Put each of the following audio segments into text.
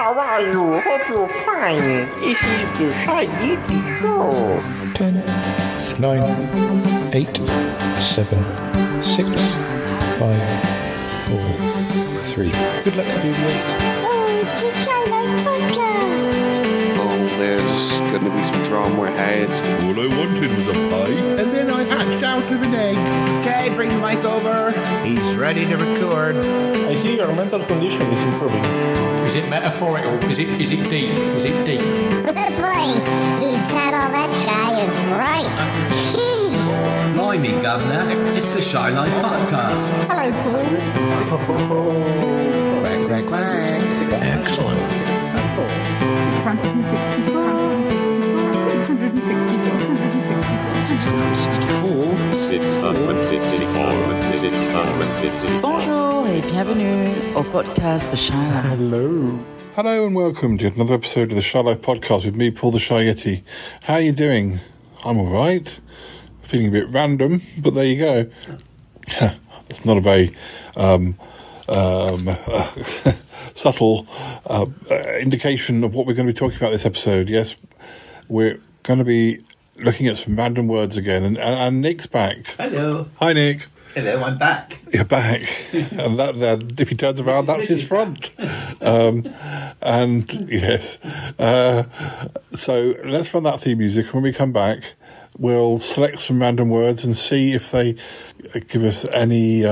How are you? Hope you're fine. This is the Shy Yeti Show. 10, 9, 8, 7, 6, 5, 4, 3. Good luck, studio. Oh, it's the Shy Life Podcast. Oh, there's going to be some drama ahead. All I wanted was a pie, and then I hatched out of an egg. Okay, bring the mic over. He's ready to record. I see your mental condition is improving. Is it metaphorical? Is it deep? Is it deep? Boy, he's not all that shy, is right. Blimey, Governor. It's the Shy Life Podcast. Hello, Paul. Quack, quack. Excellent. 664. Bonjour et bienvenue au podcast The Shy Life. Hello and welcome to another episode of the Shy Life Podcast with me, Paul the Shy Yeti. How are you doing? I'm alright. Feeling a bit random, but there you go. It's not a very subtle indication of what we're going to be talking about this episode. Yes, we're going to be looking at some random words again, and Nick's back. Hello. Hi, Nick. Hello, I'm back. You're back, and that if he turns around, that's his front. And yes, so let's run that theme music. When we come back, we'll select some random words and see if they give us any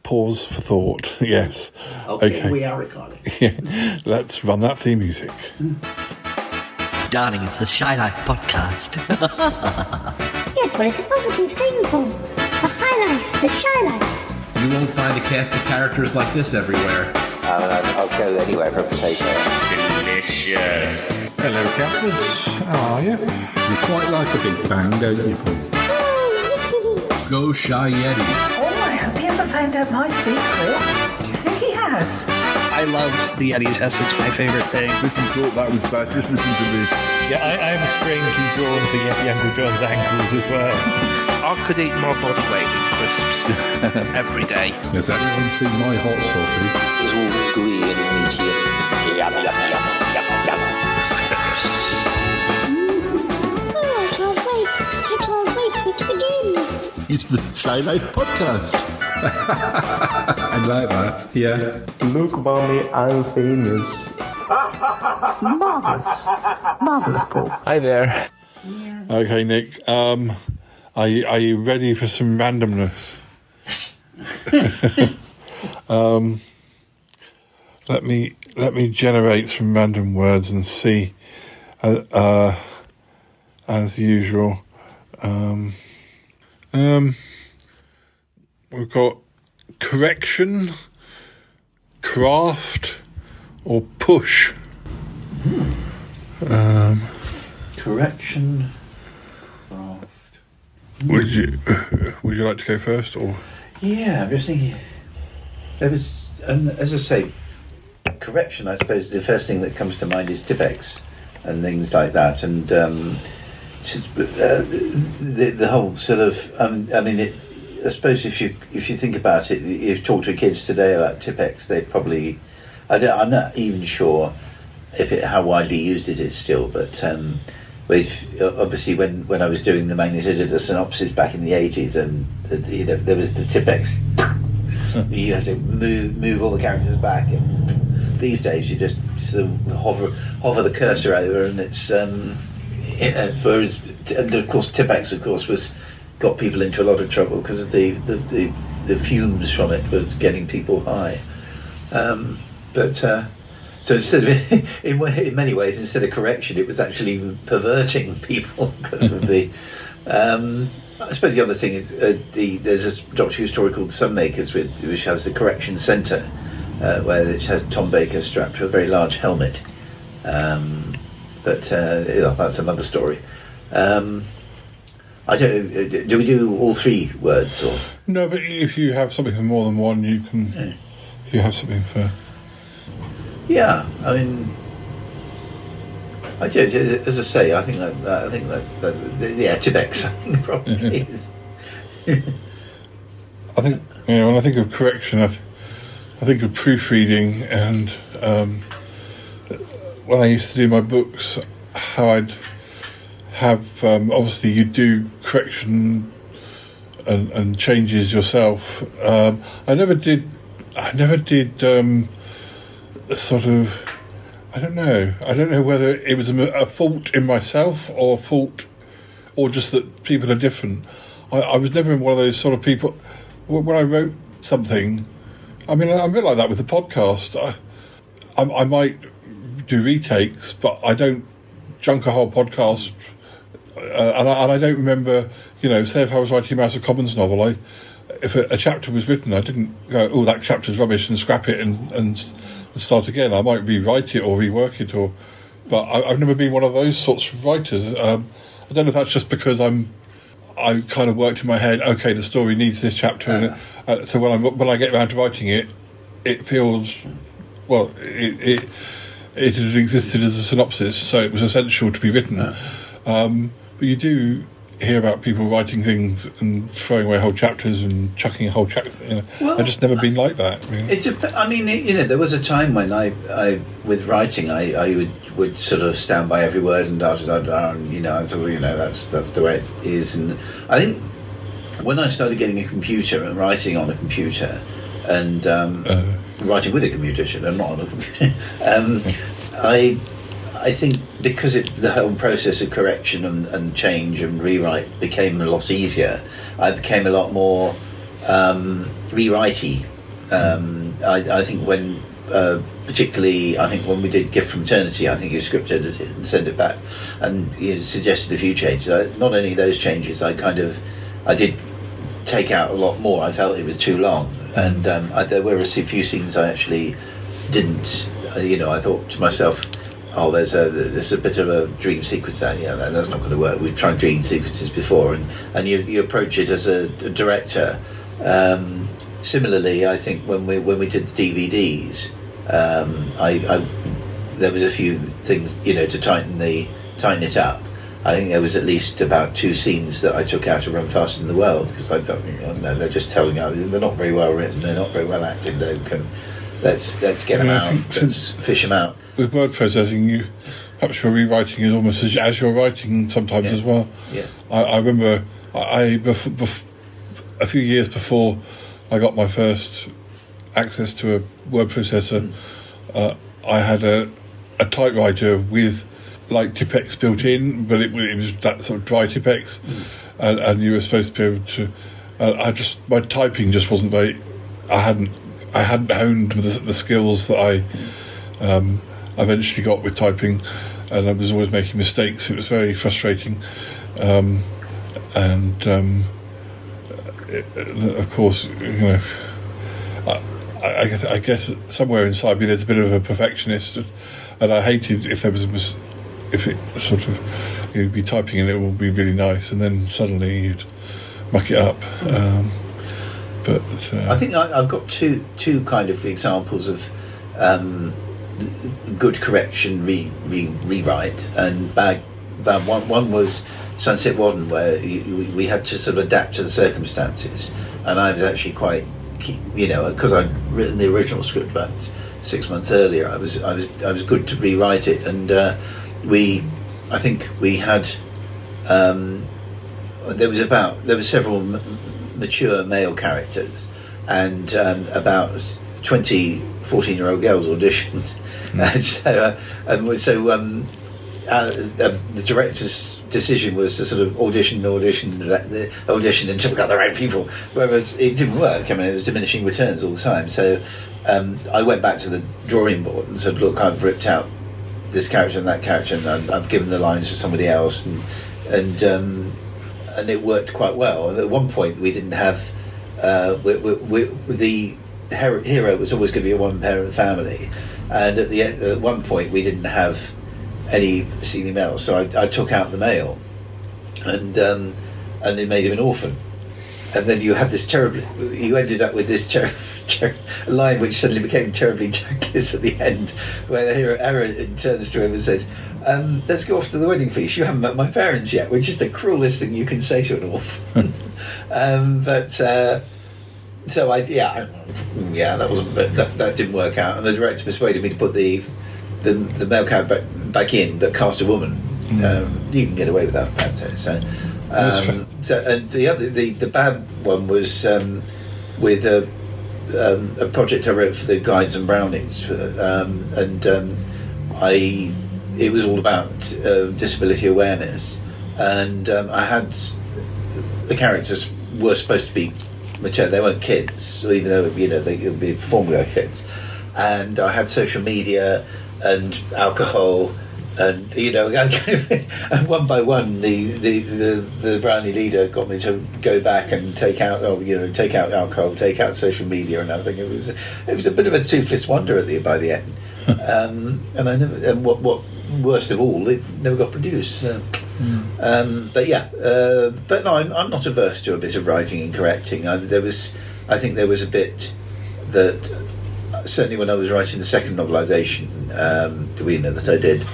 pause for thought. Yes. Okay. We are recording. Yeah. Let's run that theme music. Darling, it's the Shy Life Podcast. Yes, but it's a positive thing, Paul. The high life, the shy life. You won't find a cast of characters like this everywhere. I'll go anywhere for a potato. Delicious. Hello, Captains. How are you? You quite like a big bang, don't you, Paul? Oh, Go Shy Yeti. Oh, I hope he hasn't found out my secret. Do you think he has? I love the Yeti test. It's my favorite thing. If you thought that was bad, just listen to this. Yeah, I am strangely drawn to Yeti Uncle John's ankles as well. I could eat more body weight in crisps every day. Has anyone seen my hot sausage? It's all gooey and meaty and yum, yum, yum, yum, yum. oh, I can't wait for it to begin. It's the Shy Life Podcast. I like that, yeah. Look, mommy, I'm famous. Marvellous, Paul. Hi there. Okay, Nick. Are you ready for some randomness? Let me generate some random words and see. As usual, we've got correction, craft, or push. Correction. Craft. Would you like to go first, or? Yeah, I'm just thinking. There was, as I say, correction. I suppose the first thing that comes to mind is Tipex and things like that, and the whole sort of. I suppose if you think about it, if you talk to kids today about Tipex, they probably. I'm not even sure how widely used it is still, but. Obviously, when I was doing the manual, I did the synopsis back in the 80s, and there was the Tipex. You had to move all the characters back, and these days you just sort of hover the cursor over, and it's whereas, and of course Tipex, of course, got people into a lot of trouble because of the fumes from it was getting people high, So instead of, in many ways, instead of correction, it was actually perverting people because of the. I suppose the other thing is there's a Doctor Who story called Sunmakers, which has the correction centre, where it has Tom Baker strapped to a very large helmet. But that's another story. I don't know. Do we do all three words or? No, but if you have something for more than one, you can. Yeah. If you have something for. Yeah, I mean, as I say, I think that Tipex, I think probably is. I think when I think of correction, I think of proofreading and when I used to do my books, how I'd have obviously you do correction and changes yourself. I never did sort of. I don't know whether it was a fault in myself or just that people are different. I was never one of those sort of people. When I wrote something, I mean, I'm a bit like that with the podcast. I might do retakes, but I don't junk a whole podcast. And I don't remember, say if I was writing a House of Commons novel, if a chapter was written, I didn't go, oh, that chapter's rubbish, and scrap it and start again. I might rewrite it or rework it, but I've never been one of those sorts of writers. I don't know if that's just because I kind of worked in my head, okay, the story needs this chapter, and so when I get around to writing it, it feels, well, it had existed as a synopsis, so it was essential to be written. But you do hear about people writing things and throwing away whole chapters and chucking a whole chapter. Well, I've just never been like that. There was a time when I with writing, I would sort of stand by every word and da da da, and I thought, that's the way it is. And I think when I started getting a computer and writing on a computer and writing with a computer, and not on a computer, I think because the whole process of correction and change and rewrite became a lot easier, I became a lot more rewritey. I think when, particularly, when we did Gift from Eternity, I think you script edited it and sent it back, and you suggested a few changes. Not only those changes, I did take out a lot more. I felt it was too long, and there were a few scenes I actually didn't. I thought to myself, oh, there's a bit of a dream sequence there. Yeah, that's not going to work. We've tried dream sequences before, and you approach it as a director. Similarly, I think when we did the DVDs, there was a few things to tighten it up. I think there was at least about 2 scenes that I took out of Run Faster Than the World, because I thought, no, they're just telling out. They're not very well written. They're not very well acted. Let's get them out. Let's fish them out. With word processing, perhaps your rewriting is almost as you're writing sometimes as well. Yeah. I remember a few years before I got my first access to a word processor, I had a typewriter with like Tipex built in, but it was that sort of dry Tipex, and you were supposed to be able to. My typing just wasn't very. I hadn't honed the skills that I eventually got with typing, and I was always making mistakes. It was very frustrating, of course, I guess somewhere inside me there's a bit of a perfectionist, and I hated if there was if it sort of you'd be typing and it would be really nice, and then suddenly you'd muck it up. But I think I've got two kind of examples of good correction rewrite and bad one. One was Sunset Warden, where we had to sort of adapt to the circumstances, and I was actually quite, because I'd written the original script about 6 months earlier. I was good to rewrite it, and I think we had there were several mature male characters, and about 20 14-year-old girls auditioned. The director's decision was to sort of audition until we got the right people, whereas it didn't work. I mean, it was diminishing returns all the time. So I went back to the drawing board and said, look, I've ripped out this character and that character, and I've given the lines to somebody else, and it worked quite well. And at one point we didn't have the hero was always going to be a one-parent family, and at one point we didn't have any senior males, so I took out the male, and it made him an orphan. And then you ended up with this line which suddenly became terribly tactless at the end, where the hero Aaron turns to him and says, let's go off to the wedding feast, you haven't met my parents yet, which is the cruelest thing you can say to an orphan. That didn't work out, and the director persuaded me to put the the male character back in, but cast a woman. You can get away with that about it. So, and the bad one was with a project I wrote for the Guides and Brownies, it was all about disability awareness, and I had the characters were supposed to be mature. They weren't kids, even though they could be performed like kids. And I had social media and alcohol, and and one by one, the Brownie leader got me to go back and take out alcohol, take out social media and everything. It was a bit of a toothless wonder by the end. And what worst of all, it never got produced. So. But no, I'm not averse to a bit of writing and correcting. I think there was a bit that certainly when I was writing the second novelisation, that I did,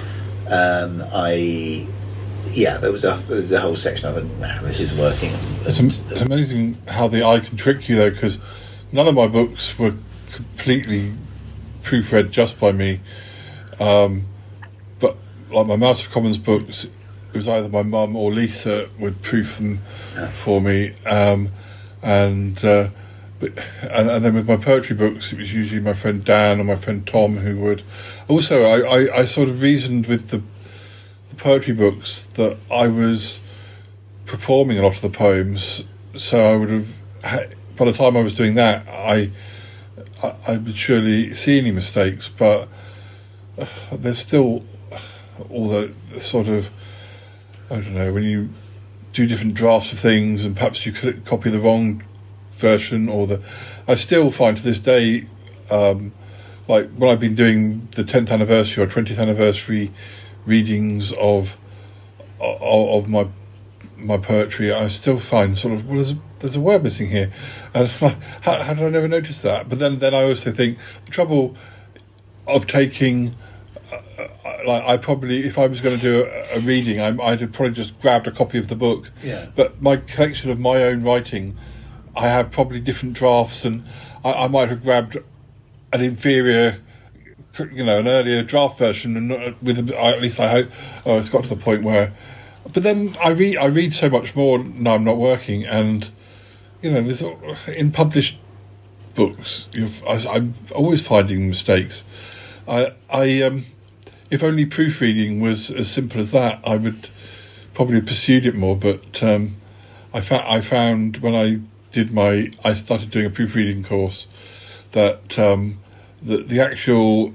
there was a whole section of it. Wow, this isn't working. It's amazing how the eye can trick you, though, because none of my books were completely proofread just by me, but like my Mouse of Commons books, it was either my mum or Lisa would proof them for me, and then with my poetry books, it was usually my friend Dan or my friend Tom who would. Also, I sort of reasoned with the poetry books that I was performing a lot of the poems, so I would have, by the time I was doing that, I would surely see any mistakes, but there's still all the sort of, I don't know, when you do different drafts of things and perhaps you could copy the wrong version I still find to this day, like when I've been doing the 10th anniversary or 20th anniversary readings of my poetry, I still find sort of, well, there's a word missing here, and it's like, how did I never notice that? But then I also think the trouble of taking, like I probably, if I was going to do a reading, I'd have probably just grabbed a copy of the book. Yeah. But my collection of my own writing, I have probably different drafts, and I might have grabbed an inferior, an earlier draft version, and at least I hope. Oh, it's got to the point where. But then I read so much more now I'm not working, and there's, in published books, I'm always finding mistakes. If only proofreading was as simple as that, I would probably have pursued it more. But I found when I started doing a proofreading course that the actual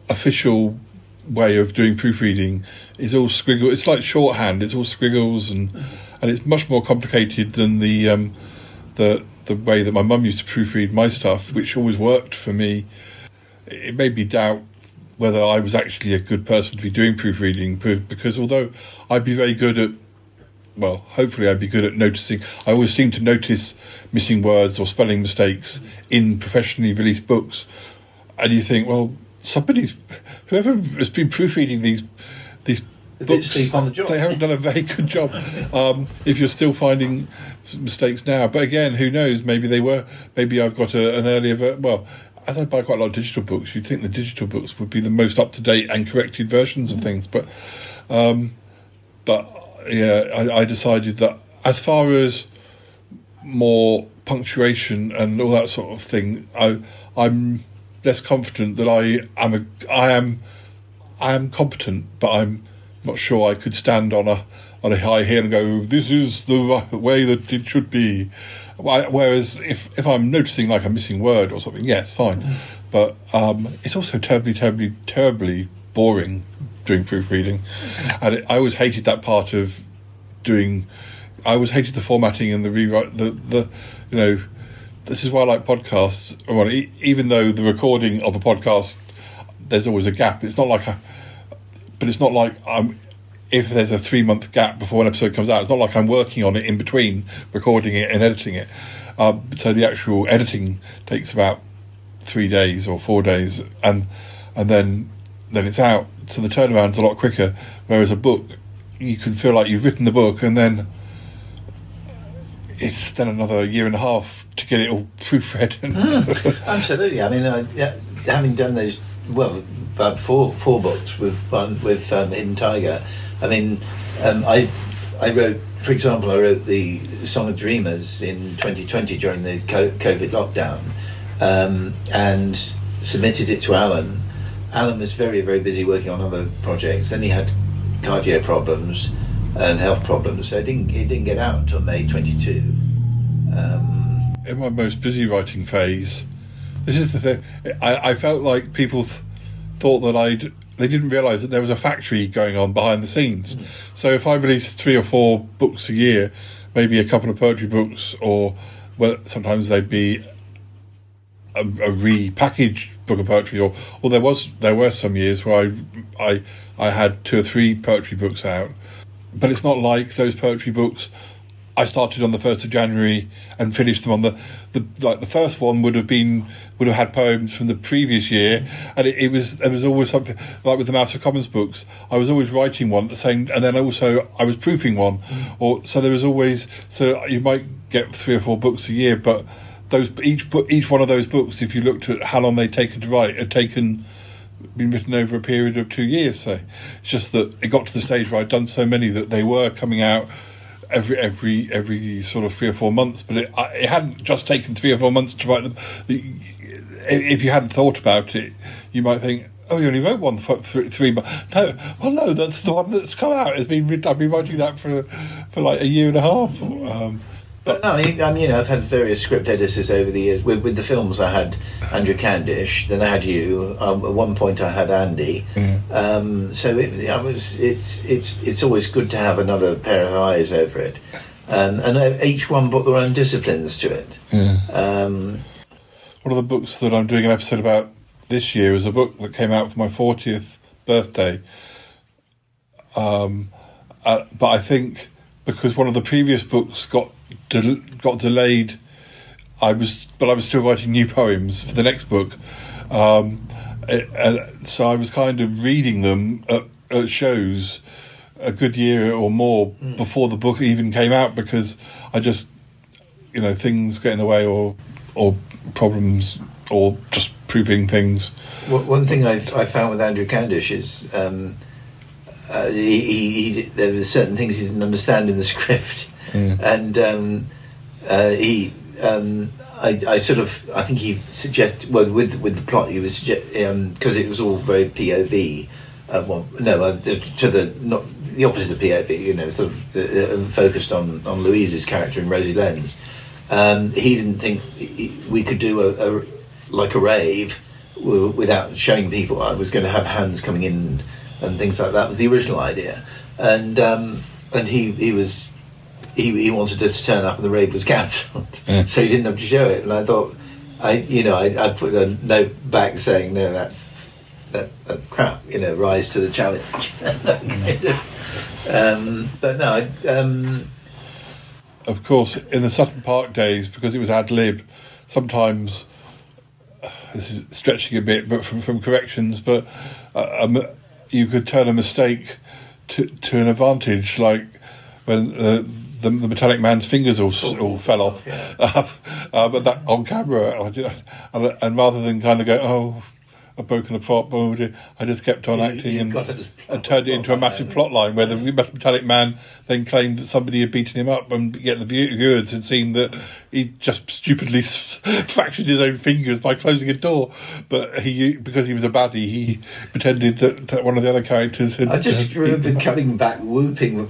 official way of doing proofreading is all squiggle. It's like shorthand. It's all squiggles, and it's much more complicated than the way that my mum used to proofread my stuff, which always worked for me. It made me doubt whether I was actually a good person to be doing proofreading, because although I'd be very good at, well, hopefully I'd be good at noticing. I always seem to notice missing words or spelling mistakes in professionally released books, and you think, well, whoever has been proofreading these books, they haven't done a very good job. If you're still finding mistakes now, but again, who knows? Maybe they were. Maybe I've got an earlier. Well, as I buy quite a lot of digital books, you'd think the digital books would be the most up to date and corrected versions of things. But yeah, I decided that as far as more punctuation and all that sort of thing, I'm less confident that I am competent, but I'm not sure I could stand on a high hill and go, this is the way that it should be. Whereas if I'm noticing like a missing word or something, yes, fine. But it's also terribly, terribly, terribly boring doing proofreading, and I always hated that part of doing. I always hated the formatting and the rewrite. This is why I like podcasts. Well, even though the recording of a podcast, there's always a gap. It's not like if there's a 3-month gap before an episode comes out, it's not like I'm working on it in between recording it and editing it. So the actual editing takes about 3 days or 4 days, and then it's out. So the turnaround's a lot quicker. Whereas a book, you can feel like you've written the book, and then it's then another year and a half to get it all proofread. Absolutely. I mean, having done those about four books with Hidden Tiger. I mean, I wrote, for example, I wrote the Song of Dreamers in 2020 during the COVID lockdown, and submitted it to Alan. Alan was very, very busy working on other projects. Then he had cardio problems and health problems, so it didn't get out until May 22. In my most busy writing phase, this is the thing. I felt like people thought that they didn't realise that there was a factory going on behind the scenes. So if I released 3 or 4 books a year, maybe a couple of poetry books, or sometimes they'd be a repackaged book of poetry, or there were some years where I had 2 or 3 poetry books out. But it's not like those poetry books I started on the 1st of January and finished them on the first one would have had poems from the previous year, and there was always something like with the Mouse of Commons books. I was always writing one at the same, and then also I was proofing one, so there was always, so you might get 3 or 4 books a year, but each one of those books, if you looked at how long they'd taken to write, been written over a period of 2 years. So it's just that it got to the stage where I'd done so many that they were coming out every sort of 3 or 4 months, but it hadn't just taken 3 or 4 months to write them. If you hadn't thought about it, you might think, oh, you only wrote one for 3 months. No, that's the one that's come out. I've been writing that for like a year and a half. But no, I've had various script editors over the years. With the films, I had Andrew Candish, then I had you. At one point, I had Andy. So it's always good to have another pair of eyes over it, and each one brought their own disciplines to it. One of the books that I'm doing an episode about this year is a book that came out for my 40th birthday. But I think because one of the previous books got delayed, I was still writing new poems for the next book, so I was kind of reading them at shows a good year or more before the book even came out, because I just, things get in the way, or problems, or just proving things. One thing I found with Andrew Candish is there were certain things he didn't understand in the script, and I think he suggested, with the plot, he was because it was all very POV. Not the opposite of POV. Sort of focused on Louise's character and Rosie Lenz. He didn't think we could do a rave without showing people. I was going to have hands coming in and things like that. Was the original idea, and he wanted her to turn up and the rave was cancelled, so he didn't have to show it. And I thought, I put a note back saying, no, that's crap. Rise to the challenge. But no, of course, in the Sutton Park days, because it was ad lib, sometimes this is stretching a bit, but from corrections, but you could turn a mistake to an advantage, like when the metallic man's fingers all fell off, but that on camera, and rather than kind of go, oh, I've broken a prop, I just kept on acting and turned it into a massive plot line where the metallic man then claimed that somebody had beaten him up, and yet the viewers had seen that he just stupidly fractured his own fingers by closing a door. But because he was a baddie, he pretended that one of the other characters had... I just remember coming back whooping,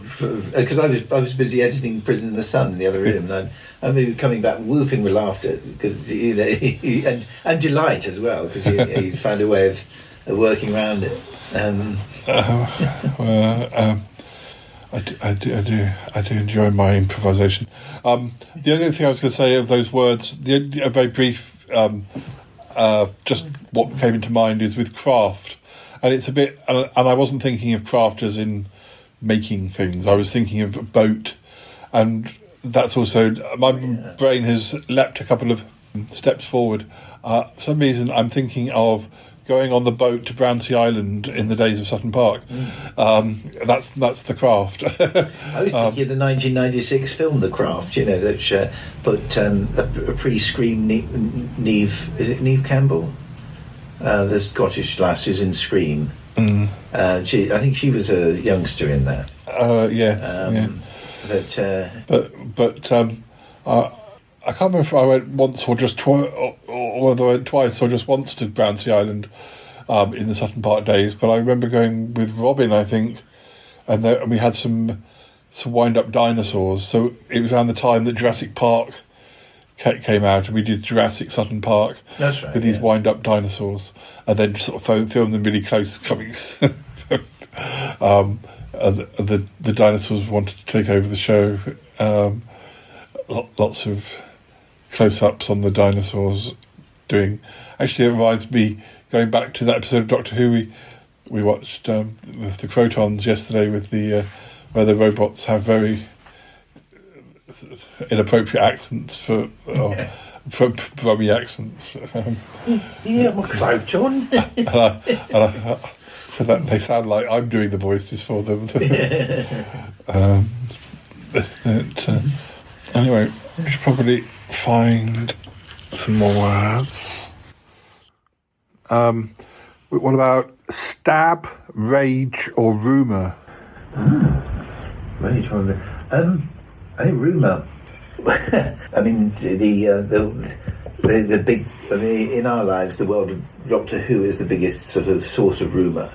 because I was busy editing Prison in the Sun in the other room, and I remember coming back whooping with laughter, because and delight as well, because he found a way of working around it. I do enjoy my improvisation. The only thing I was going to say of those words, a very brief, just what came into mind is with craft, and it's a bit, and I wasn't thinking of craft as in making things. I was thinking of a boat, and that's also, my brain has leapt a couple of steps forward. For some reason, I'm thinking of going on the boat to Brownsea Island in the days of Sutton Park. That's the craft. I was thinking of the 1996 film The Craft, that put a pre-screen Neve, is it Neve Campbell? the Scottish lass who's in Scream. Mm. I think she was a youngster in that. Yes. But I can't remember if I went once or just or whether I went twice or just once to Bouncy Island in the Sutton Park days. But I remember going with Robin, I think, and we had some wind-up dinosaurs. So it was around the time that Jurassic Park came out, and we did Jurassic Sutton Park. That's right, with these wind-up dinosaurs, and then sort of filmed them really close coming. The dinosaurs wanted to take over the show. Lots of close-ups on the dinosaurs doing. Actually, it reminds me, going back to that episode of Doctor Who we watched the Crotons yesterday with the where the robots have very inappropriate accents for Brummy accents. My Croton. So that they sound like I'm doing the voices for them. Anyway, we should probably find some more words. What about stab, rage, or rumour? Rage, I think rumour. I mean, the big. I mean, in our lives, the world of Doctor Who is the biggest sort of source of rumour.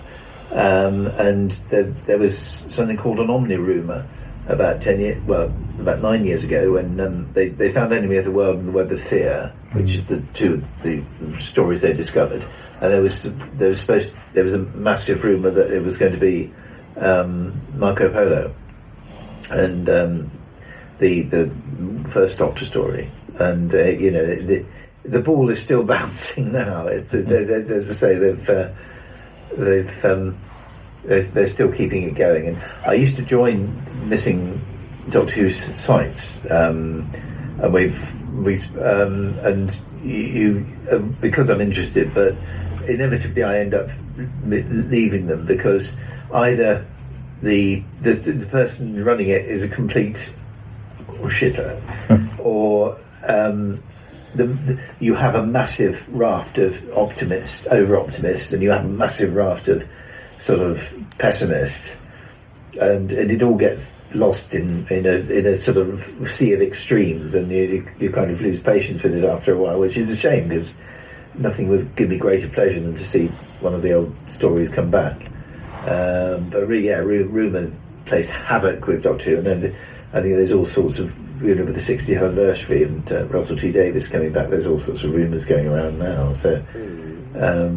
And there was something called an omni-rumour about 9 years ago, when they found Enemy of the World and the Web of Fear, which is the stories they discovered. And there was a massive rumour that it was going to be Marco Polo and the first Doctor story. And the ball is still bouncing now. It's as I say, they're still keeping it going. And I used to join missing Doctor Who sites, and because I'm interested, but inevitably I end up leaving them because either the person running it is a complete shitter, or you have a massive raft of over-optimists, and you have a massive raft of sort of pessimists, and it all gets lost in a sort of sea of extremes, and you kind of lose patience with it after a while, which is a shame, because nothing would give me greater pleasure than to see one of the old stories come back. But rumour plays havoc with Doctor Who, and then I think there's all sorts of, with the 60th anniversary and Russell T Davies coming back, there's all sorts of rumours going around now. So, I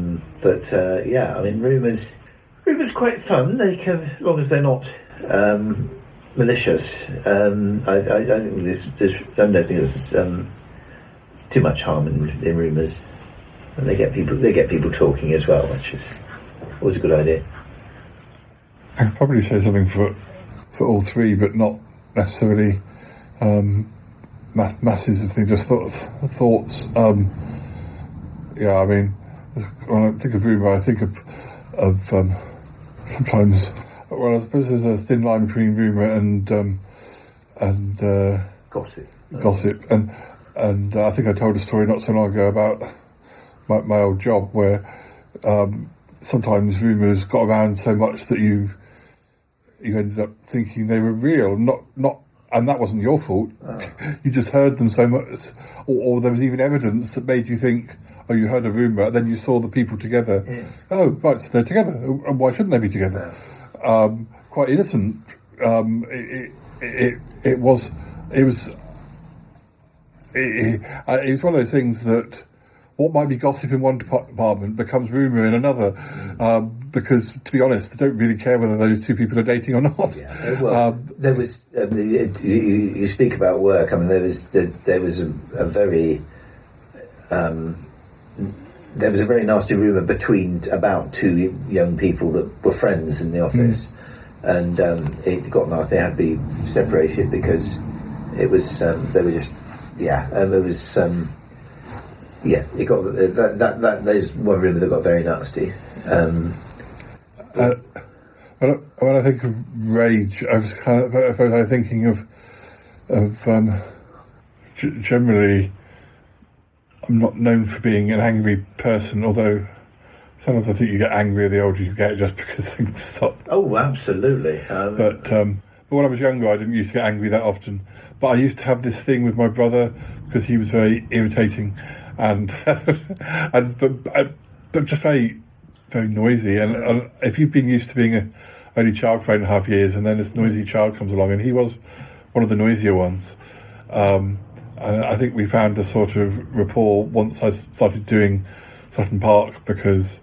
mean, rumours quite fun. They can, as long as they're not malicious. I don't think there's too much harm in rumours, and they get people talking as well, which is always a good idea. I could probably say something for all three, but not necessarily masses of things, just thoughts. I mean, when I think of rumour, I think of sometimes. Well, I suppose there's a thin line between rumour and gossip. And I think I told a story not so long ago about my old job, where sometimes rumours got around so much that you ended up thinking they were real, not, and that wasn't your fault. You just heard them so much, or there was even evidence that made you think, oh, you heard a rumour, and then you saw the people together. Yeah. Oh, right, so they're together, and why shouldn't they be together? Yeah. Quite innocent. It was one of those things that what might be gossip in one department becomes rumour in another, because, to be honest, they don't really care whether those two people are dating or not. Yeah, well, there was you speak about work. I mean, there was a very nasty rumour about two young people that were friends in the office, and it got nasty. They had to be separated because it was they were just and there was it got that there's one rumour that got very nasty. When I think of rage, I was thinking of generally, I'm not known for being an angry person, although sometimes I think you get angrier the older you get, just because things stop. Oh, absolutely. But when I was younger, I didn't used to get angry that often. But I used to have this thing with my brother because he was very irritating and but just very, very noisy. And if you've been used to being an only child for 8.5 years, and then this noisy child comes along, and he was one of the noisier ones. And I think we found a sort of rapport once I started doing Sutton Park, because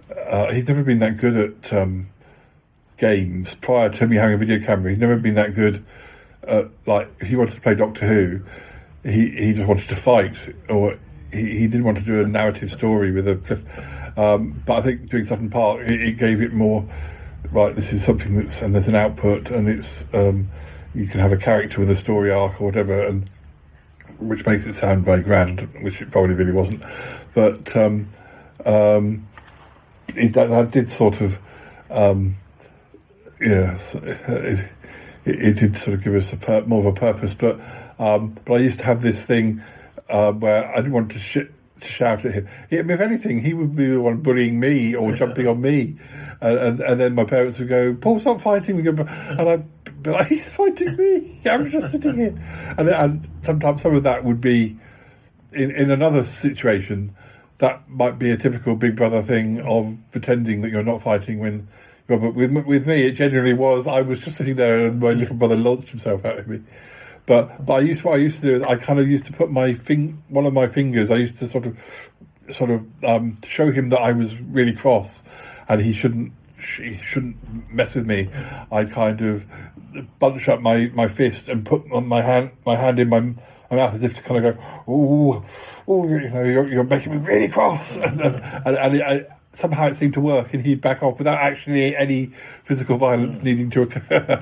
he'd never been that good at games prior to me having a video camera. He'd never been that good at, like, if he wanted to play Doctor Who, he just wanted to fight, or he didn't want to do a narrative story with a cliff. But I think doing Sutton Park, it gave it more, right, this is something and there's an output, and it's, you can have a character with a story arc or whatever, and which makes it sound very grand, which it probably really wasn't. But that did sort of, it did sort of give us more of a purpose. But I used to have this thing where I didn't want to shout at him. If anything, he would be the one bullying me or jumping on me, and then my parents would go, "Paul, stop fighting!" And I'd be like, "He's fighting me. I'm just sitting here." And sometimes some of that would be in another situation. That might be a typical Big Brother thing of pretending that you're not fighting when. But with me, it genuinely was. I was just sitting there, and my little brother launched himself at me. But what I used to do is I kind of used to put one of my fingers. I used to sort of show him that I was really cross, and he shouldn't mess with me. I kind of bunch up my fist and put my hand in my mouth as if to kind of go, "Ooh, you're making me really cross," and somehow it seemed to work, and he'd back off without actually any physical violence needing to occur.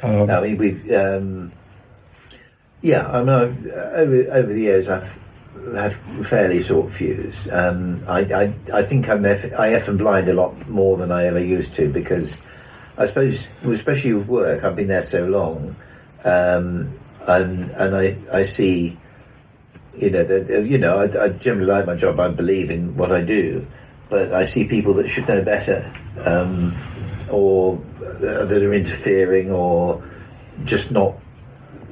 I mean, we've, I mean, over the years, I've had fairly short fuse. I think I F and blind a lot more than I ever used to, because I suppose, especially with work, I've been there so long, and I see, I generally like my job. I believe in what I do, but I see people that should know better, or that are interfering, or just not,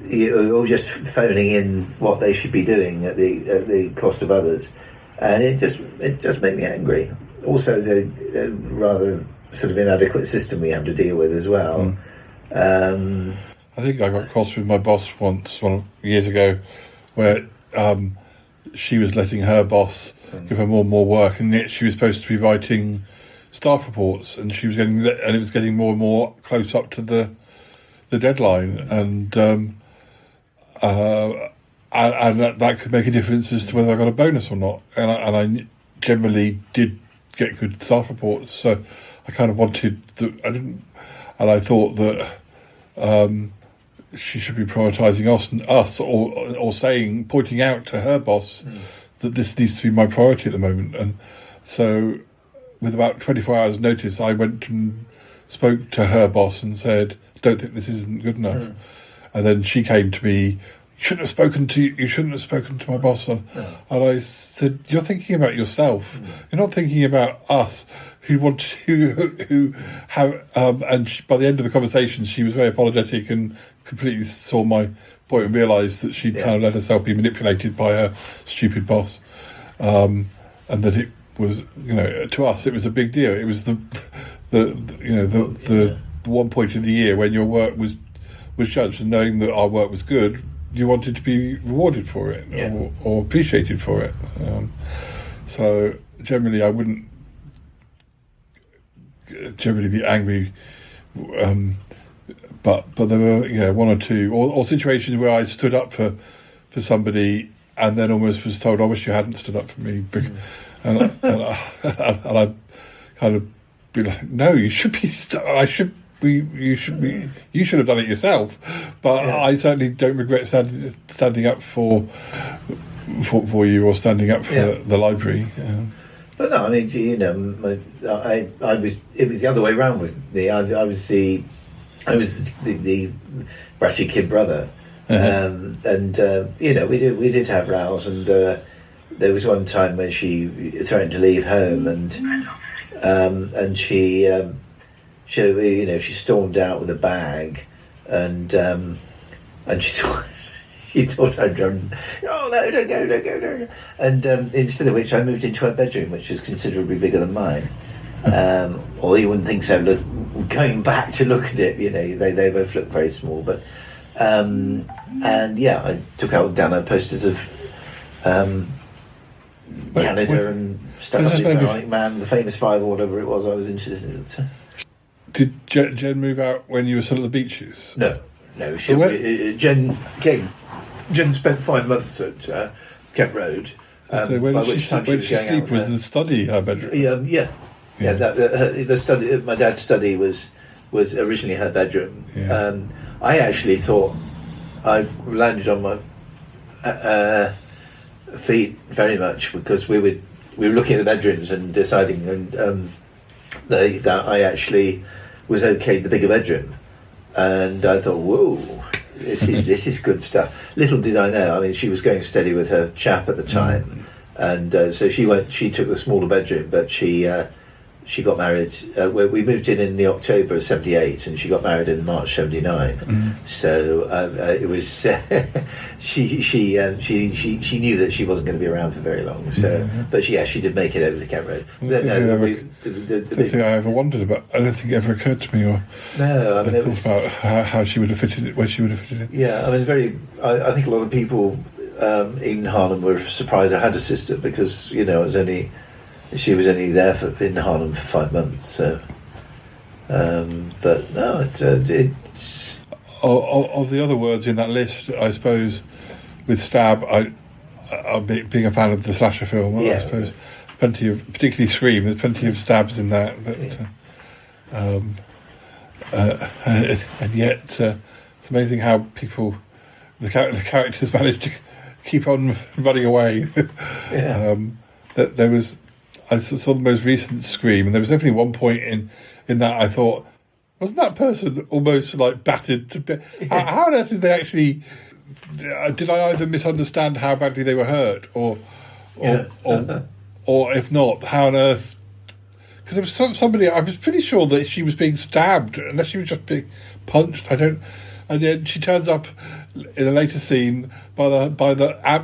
or just phoning in what they should be doing at the cost of others, and it just made me angry. Also, the rather sort of inadequate system we have to deal with as well. I think I got cross with my boss once, years ago, where she was letting her boss give her more and more work, and yet she was supposed to be writing staff reports, and she was it was getting more and more close up to the deadline, and that could make a difference as to whether I got a bonus or not. And I generally did get good staff reports, so I kind of wanted I thought that she should be prioritising us, or pointing out to her boss that this needs to be my priority at the moment. And so, with about 24 hours notice, I went and spoke to her boss and said, "Don't think this isn't good enough." And then she came to me, "You shouldn't have spoken to my boss." And I said, "You're thinking about yourself. You're not thinking about us, who have." And by the end of the conversation, she was very apologetic and completely saw my point and realised that she'd kind of let herself be manipulated by her stupid boss, and that it was, to us, it was a big deal. It was the one point in the year when your work was judged, and knowing that our work was good, you wanted to be rewarded for it, or appreciated for it. So generally, I wouldn't generally be angry, but there were one or two, or situations where I stood up for somebody and then almost was told, "I wish you hadn't stood up for me," and I kind of be like, "No, you should be. You should have done it yourself." But I certainly don't regret standing up for you, or standing up for the library. But no, I mean, it was the other way around with me. I was the bratty kid brother, and we did have rows, and there was one time when she threatened to leave home, and she she stormed out with a bag, and she thought I'd done. Oh no! Don't go! And instead of which, I moved into her bedroom, which was considerably bigger than mine. Or you wouldn't think so. Going back to look at it, they both look very small. But and I took out down posters of Canada and stuck up Superman, Man, the famous five, or whatever it was I was interested in. Did Jen move out when you were still at the beaches? No. Jen spent 5 months at Kent Road. So where did she sleep? Was the study her bedroom? The study. My dad's study was originally her bedroom. Yeah. I actually thought I landed on my feet very much because we were looking at the bedrooms and deciding, and that I actually was okay in the bigger bedroom, and I thought, whoa, this is good stuff. Little did I know. I mean, she was going steady with her chap at the time, and so she took the smaller bedroom, but she got married. We moved in the October of '78, and she got married in March '79. So it was she knew that she wasn't going to be around for very long. So, but she did make it over to Kent Road. I don't think I ever wondered about. I don't think it ever occurred to me, or no. I mean, thought about how she would have fitted it, where she would have fitted it. Yeah, I mean, I think a lot of people in Harlem were surprised I had a sister because she was only there in Harlem for 5 months. So, but no, it's. Of the other words in that list, I suppose, with stab, being a fan of the slasher film, I suppose plenty of, particularly Scream, there's plenty of stabs in that. But, and yet, it's amazing how the characters managed to keep on running away. That there was. I saw the most recent Scream, and there was definitely one point in that I thought, wasn't that person almost like battered to bits? How on earth did they actually? Did I either misunderstand how badly they were hurt, or if not, how on earth? Because there was somebody. I was pretty sure that she was being stabbed, unless she was just being punched. I don't. And then she turns up in a later scene by the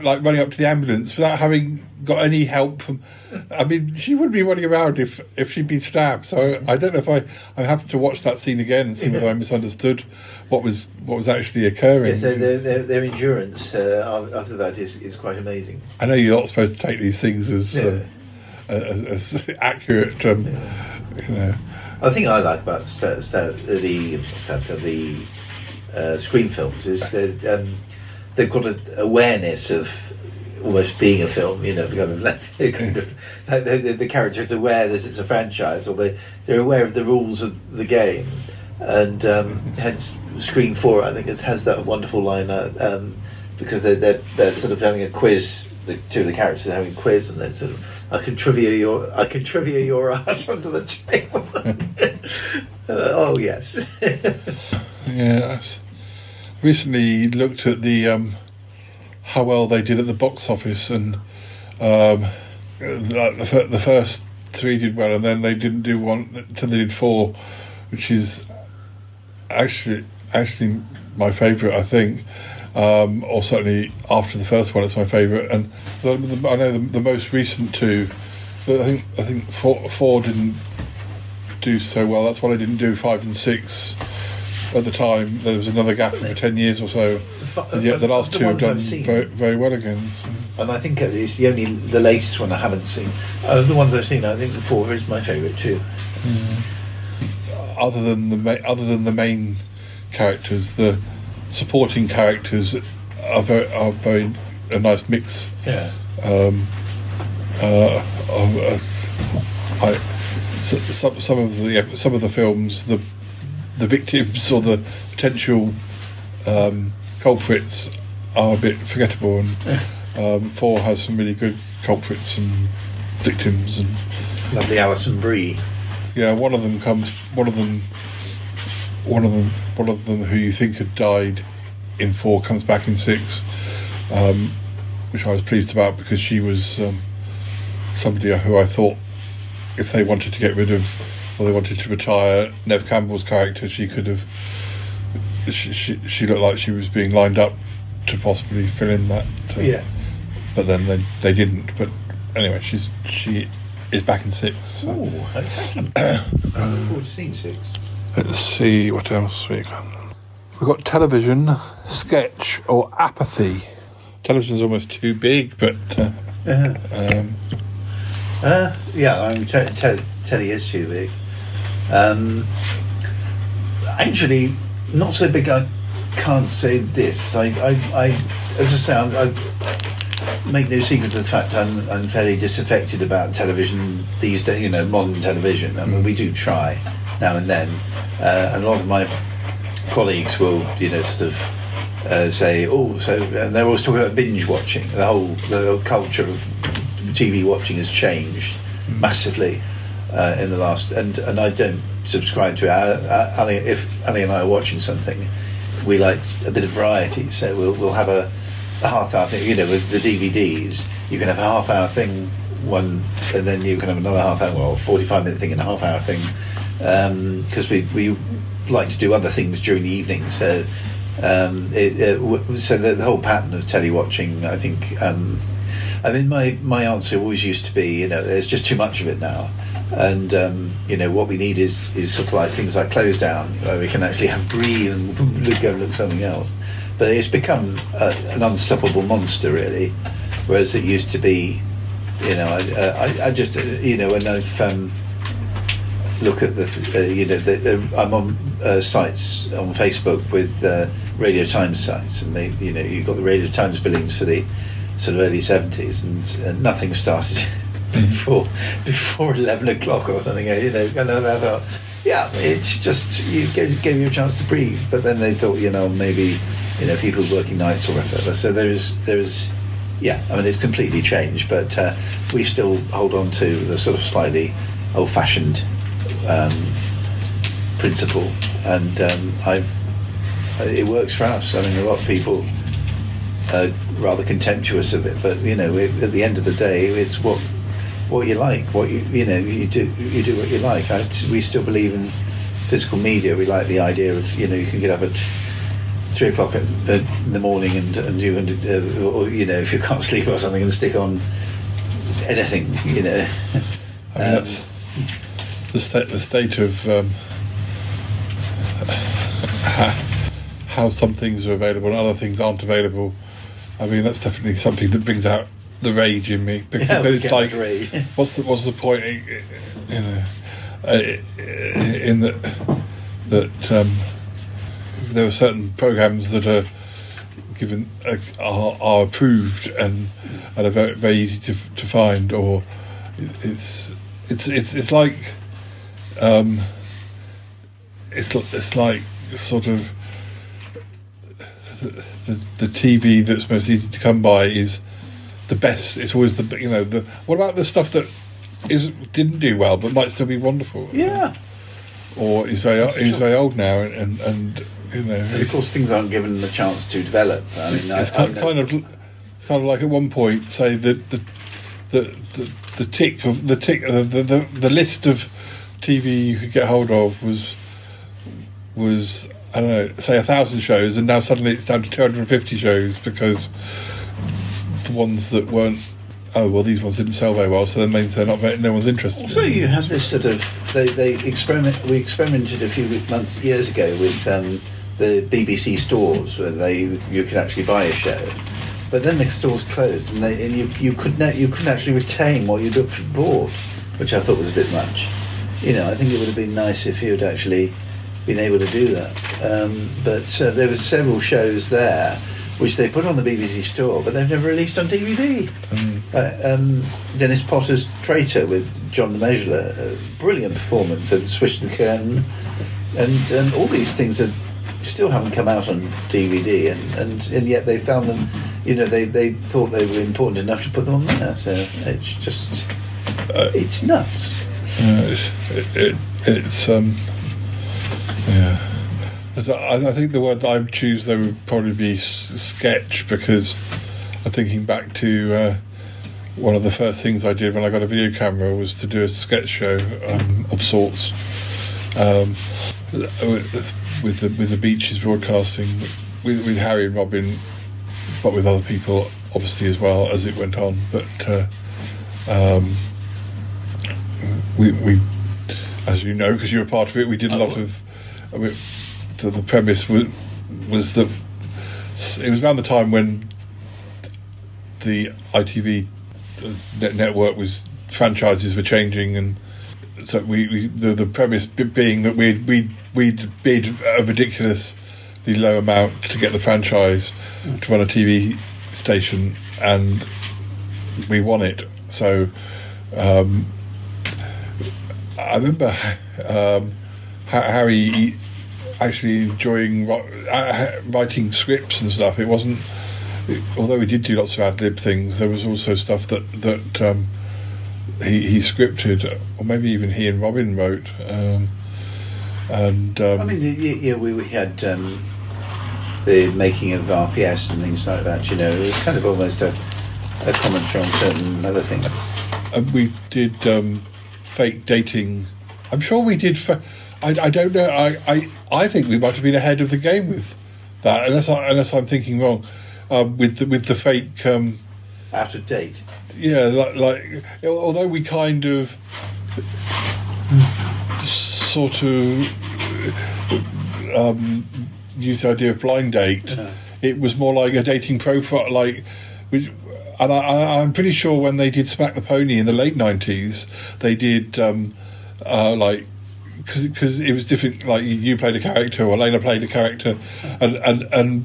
like running up to the ambulance without having got any help from. I mean, she wouldn't be running around if she'd been stabbed. So I don't know if I have to watch that scene again and see whether I misunderstood what was actually occurring. Yes, their endurance after that is quite amazing. I know you're not supposed to take these things as accurate. The thing I like about the Scream films is they've got an awareness of almost being a film, the character is aware that it's a franchise, or they're aware of the rules of the game, and hence Scream 4 I think has that wonderful line because they're sort of having a quiz. The two of the characters are having a quiz, and then sort of I can trivia your ass under the table. Oh yes. Yeah, I recently looked at the how well they did at the box office, and the first three did well, and then they didn't do one until they did four, which is actually my favourite, I think, or certainly after the first one, it's my favourite. And I know the most recent two, I think four didn't do so well. That's why I didn't do 5 and 6 at the time. There was another gap for 10 years or so, and yet the last two have done very, very well again. So. And I think it's the latest one I haven't seen. The ones I've seen, I think the 4 is my favourite too. Other than the main characters, the supporting characters are very a nice mix. Yeah. Some of the films, the victims or the potential culprits are a bit forgettable, and 4 has some really good culprits and victims, and lovely Alison Brie. Yeah, one of them who you think had died in 4 comes back in 6. which I was pleased about, because she was somebody who I thought, if they wanted to get rid of, or they wanted to retire Nev Campbell's character, she could have. She looked like she was being lined up to possibly fill in that. But then they didn't. But anyway, she is back in 6. So. Oh, exciting! I look forward to seeing 6. Let's see what else we got. We've got television, sketch, or apathy. Television's almost too big, but telly is too big. Actually, not so big. I can't say this. I as I say, I make no secret of the fact I'm fairly disaffected about television these days. Modern television. I mean, we do try now and then, and a lot of my colleagues will, sort of say, and they're always talking about binge watching. The whole culture of TV watching has changed massively in the last, and I don't subscribe to it. If Ali and I are watching something, we like a bit of variety, so we'll have a half-hour thing. With the DVDs, you can have a half-hour thing one, and then you can have another half-hour, 45-minute thing and a half-hour thing, because we like to do other things during the evening. So the whole pattern of telly watching, I think. My answer always used to be, there's just too much of it now, and what we need is sort of like things like Close Down, where we can actually breathe and go and look at something else. But it's become an unstoppable monster, really, whereas it used to be, I just, when I've look at I'm on sites on Facebook with Radio Times sites, and you've got the Radio Times billings for the sort of early 70s, and nothing started before 11 o'clock or something. And I thought, it's just you gave you a chance to breathe. But then they thought, maybe people working nights or whatever. So there's it's completely changed. But we still hold on to the sort of slightly old-fashioned principle, and it works for us. I mean, a lot of people are rather contemptuous of it, but at the end of the day, it's what you like, you do what you like. We still believe in physical media. We like the idea of you can get up at 3 o'clock in the morning and do or if you can't sleep or something, and stick on anything. I mean, that's the state of how some things are available and other things aren't available. I mean, that's definitely something that brings out the rage in me. Because it's like, what's the point? In that there are certain programs that are given are approved and are very, very easy to find, or it's like it's like sort of the TV that's most easy to come by is the best. It's always the what about the stuff that didn't do well but might still be wonderful? Yeah. Or is very old now, and of course things aren't given the chance to develop. I mean, it's kind of like at one point, say the list of TV you could get hold of was I don't know, say 1,000 shows, and now suddenly it's down to 250 shows because the ones that weren't. Oh well, these ones didn't sell very well, so that means no one's interested. Also, you have this sort of we experimented a few years ago with the BBC stores where you could actually buy a show, but then the stores closed, and you couldn't actually retain what you'd bought, which I thought was a bit much. I think it would have been nice if you'd actually been able to do that. But there were several shows there which they put on the BBC store, but they've never released on DVD. Dennis Potter's Traitor with John Measurer, a brilliant performance, and Switch the Curtain, and all these things that still haven't come out on DVD, and yet they found them. They thought they were important enough to put them on there. So it's just it's nuts. Yeah. I think the word that I would choose though would probably be sketch, because I'm thinking back to one of the first things I did when I got a video camera was to do a sketch show of sorts with the Beaches broadcasting with Harry and Robin, but with other people obviously as well as it went on. But we, as you know, because you were part of it, we did a lot of. The premise was that it was around the time when the ITV network franchises were changing, and so the premise being that we'd bid a ridiculously low amount to get the franchise to run a TV station, and we won it. So I remember Harry actually enjoying writing scripts and stuff. It wasn't, although we did do lots of ad-lib things, there was also stuff that he scripted, or maybe even he and Robin wrote. I mean, we had the making of RPS and things like that. It was kind of almost a commentary on certain other things. And we did fake dating. I'm sure we did. I don't know. I think we might have been ahead of the game with that, unless I'm thinking wrong. With the fake out of date. Yeah, like although we kind of sort of used the idea of blind date. Yeah. It was more like a dating profile, and I'm pretty sure when they did Smack the Pony in the late 90s, they did because it was different. Like you played a character, or Lena played a character, and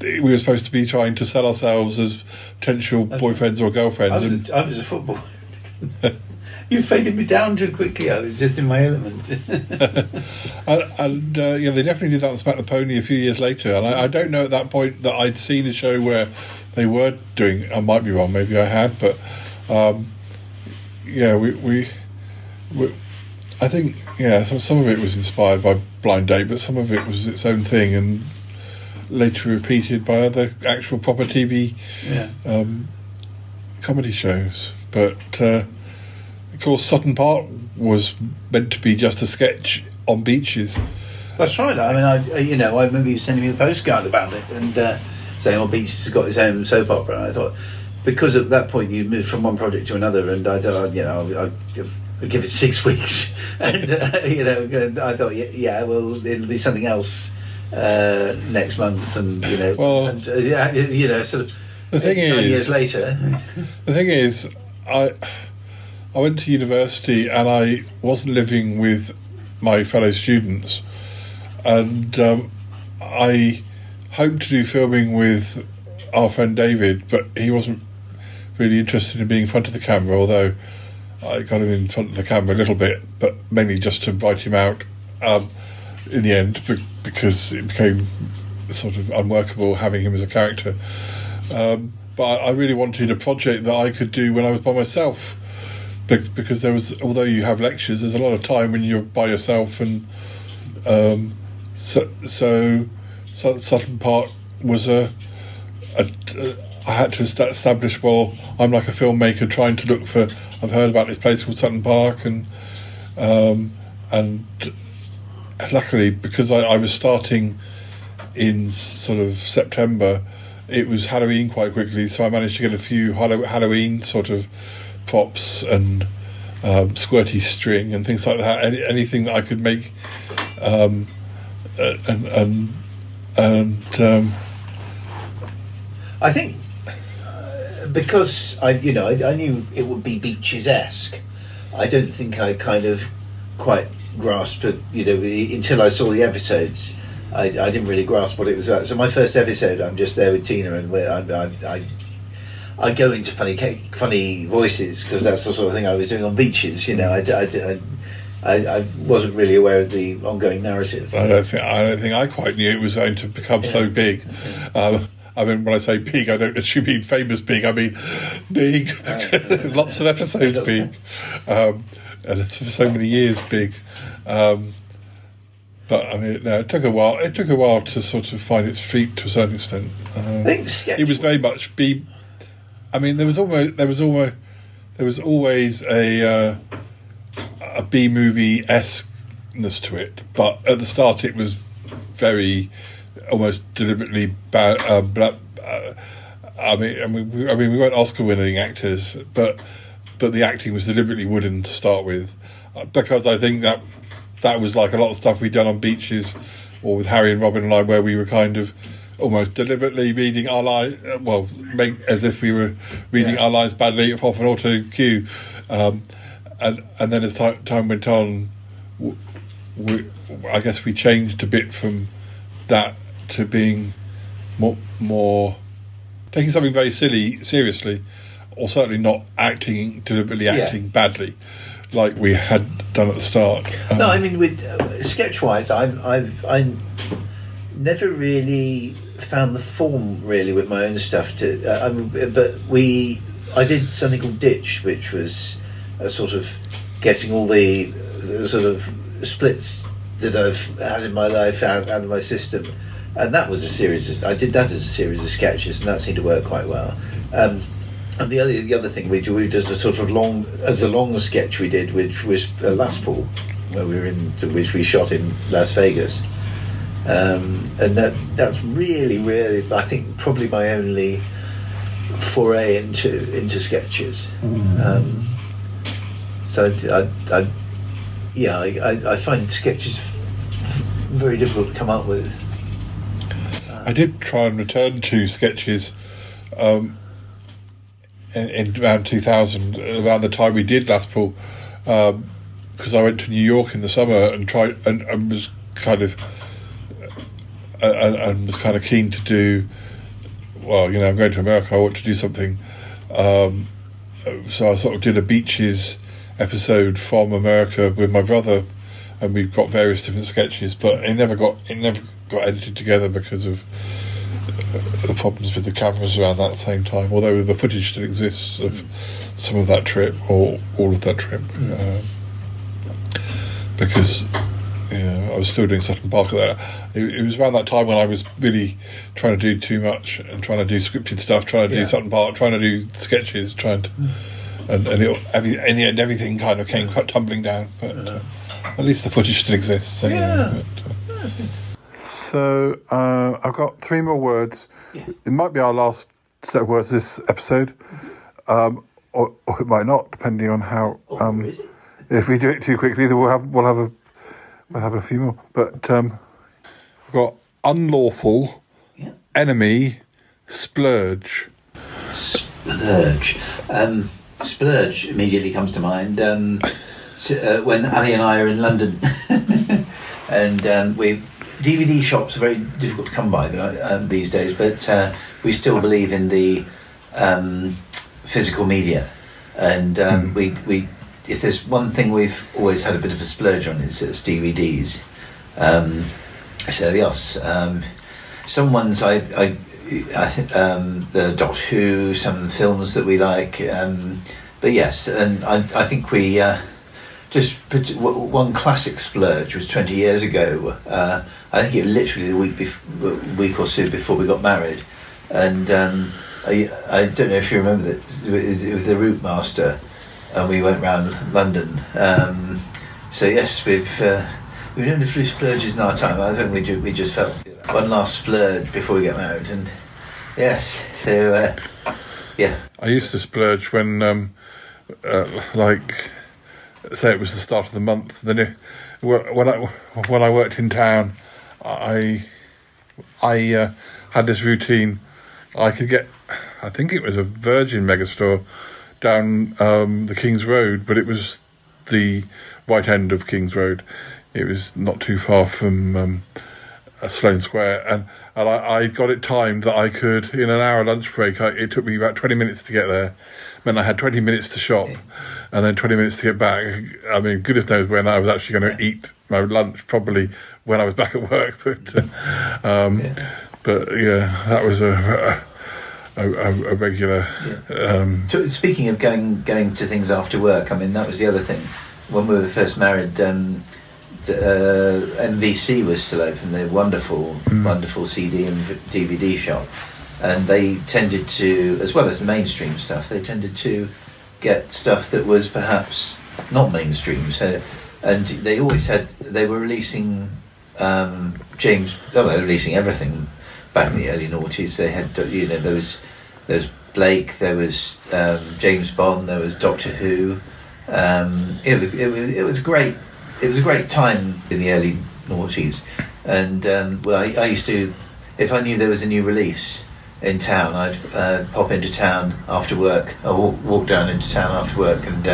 we were supposed to be trying to sell ourselves as potential boyfriends or girlfriends. I was a footballer. You faded me down too quickly. I was just in my element. and they definitely did that on Smack the Pony a few years later. And I don't know at that point that I'd seen a show where they were doing. I might be wrong. Maybe I had, but we I think some of it was inspired by Blind Date, but some of it was its own thing, and later repeated by other actual proper TV comedy shows. But of course, Sutton Park was meant to be just a sketch on beaches. That's right. I mean, I remember you sending me a postcard about it and saying, Beaches has got his own soap opera. And I thought, because at that point you moved from one project to another, and I thought, I'd give it 6 weeks, and I thought, well, it'll be something else next month, and sort of. The thing 9 is, years later. The thing is, I went to university and I wasn't living with my fellow students, and I hoped to do filming with our friend David, but he wasn't really interested in being in front of the camera, although I got him in front of the camera a little bit, but mainly just to write him out in the end, because it became sort of unworkable having him as a character. But I really wanted a project that I could do when I was by myself, because there was, although you have lectures, there's a lot of time when you're by yourself, and so Sutton Park was I had to establish, well, I'm like a filmmaker trying to look for, I've heard about this place called Sutton Park, and luckily, because I was starting in sort of September, it was Halloween quite quickly, so I managed to get a few Halloween sort of props and squirty string and things like that. Anything that I could make, I think because I knew it would be Beaches-esque. I don't think I kind of quite grasped it, until I saw the episodes. I didn't really grasp what it was about. So my first episode, I'm just there with Tina, and I go into funny voices, because that's the sort of thing I was doing on Beaches. I wasn't really aware of the ongoing narrative. I don't think I quite knew it was going to become so big. I mean, when I say big, I don't assume mean famous big. I mean big, lots of episodes big, and it's for so many years big. But I mean, no, it took a while. It took a while to sort of find its feet to a certain extent. I think sketch. It was very much B. I mean, there was always a B movie esqueness to it, but at the start it was very almost deliberately bad. I mean, we weren't Oscar-winning actors, but the acting was deliberately wooden to start with, because I think that was like a lot of stuff we'd done on beaches, or with Harry and Robin and I, where we were kind of almost deliberately reading our lines, as if we were reading our lines badly off an auto cue, and then as time went on, I guess we changed a bit from that to being more taking something very silly seriously, or certainly not deliberately acting badly like we had done at the start. No, I mean, with sketch-wise, I never really found the form really with my own stuff. I did something called Ditch, which was a sort of getting all the sort of splits that I've had in my life out of my system, and that was I did that as a series of sketches, and that seemed to work quite well. And the other thing we did as a long sketch we did, which was Last Pool, where which we shot in Las Vegas, and that's really, I think, probably my only foray into sketches. So I find sketches very difficult to come up with. I did try and return to sketches in around 2000, around the time we did Last Pool, because I went to New York in the summer and tried and was kind of keen to do. Well, I'm going to America. I want to do something. So I sort of did a beaches episode from America with my brother, and we've got various different sketches, but it never got edited together because of the problems with the cameras around that same time, although the footage still exists of some of that trip, or all of that trip, because I was still doing Sutton Park at that. It was around that time when I was really trying to do too much and trying to do scripted stuff, trying to do Sutton Park, trying to do sketches, and in the end everything kind of came quite tumbling down, but at least the footage still exists. So I've got 3 more words. It might be our last set of words this episode, or it might not, depending on how. If we do it too quickly, then we'll have a few more. But we've got unlawful, enemy, splurge. Splurge immediately comes to mind when Ali and I are in London, and DVD shops are very difficult to come by these days, but we still believe in the physical media, and we if there's one thing we've always had a bit of a splurge on, it's DVDs. So yes, some ones I think the Doctor Who, some films that we like, but yes, and I think we just put one classic splurge was 20 years ago. I think it was literally the week or so before we got married, and I don't know if you remember that it was the Route Master, and we went round London. So yes, we've done a few splurges in our time. I think we just felt one last splurge before we get married, and yes, so I used to splurge when say it was the start of the month. Then when I worked in town, I had this routine. I could get, I think it was a Virgin Megastore down the King's Road, but it was the right end of King's Road. It was not too far from Sloane Square, and I got it timed that I could, in an hour lunch break, it took me about 20 minutes to get there. Meant I had 20 minutes to shop, and then 20 minutes to get back. I mean, goodness knows when I was actually going to eat my lunch, probably when I was back at work. But yeah, that was a regular. Speaking of going to things after work, I mean, that was the other thing. When we were first married, NBC was still open. They're wonderful CD and DVD shop, and they tended to, as well as the mainstream stuff, they tended to get stuff that was perhaps not mainstream. So, and they were releasing they were releasing everything back in the early noughties. They had, there was Blake, there was James Bond, there was Doctor Who. It was great. It was a great time in the early noughties, and I used to, if I knew there was a new release in town, I'd pop into town after work. I walk down into town after work, and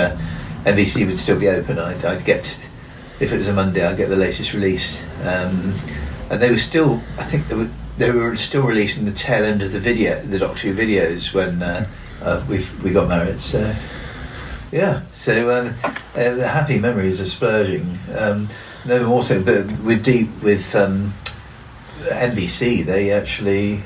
NBC would still be open. I'd get, if it was a Monday, I'd get the latest release, and they were still, I think they were still releasing the tail end of the Doctor Who videos when we got married. So yeah, so the happy memories are splurging. Also, but with NBC, they actually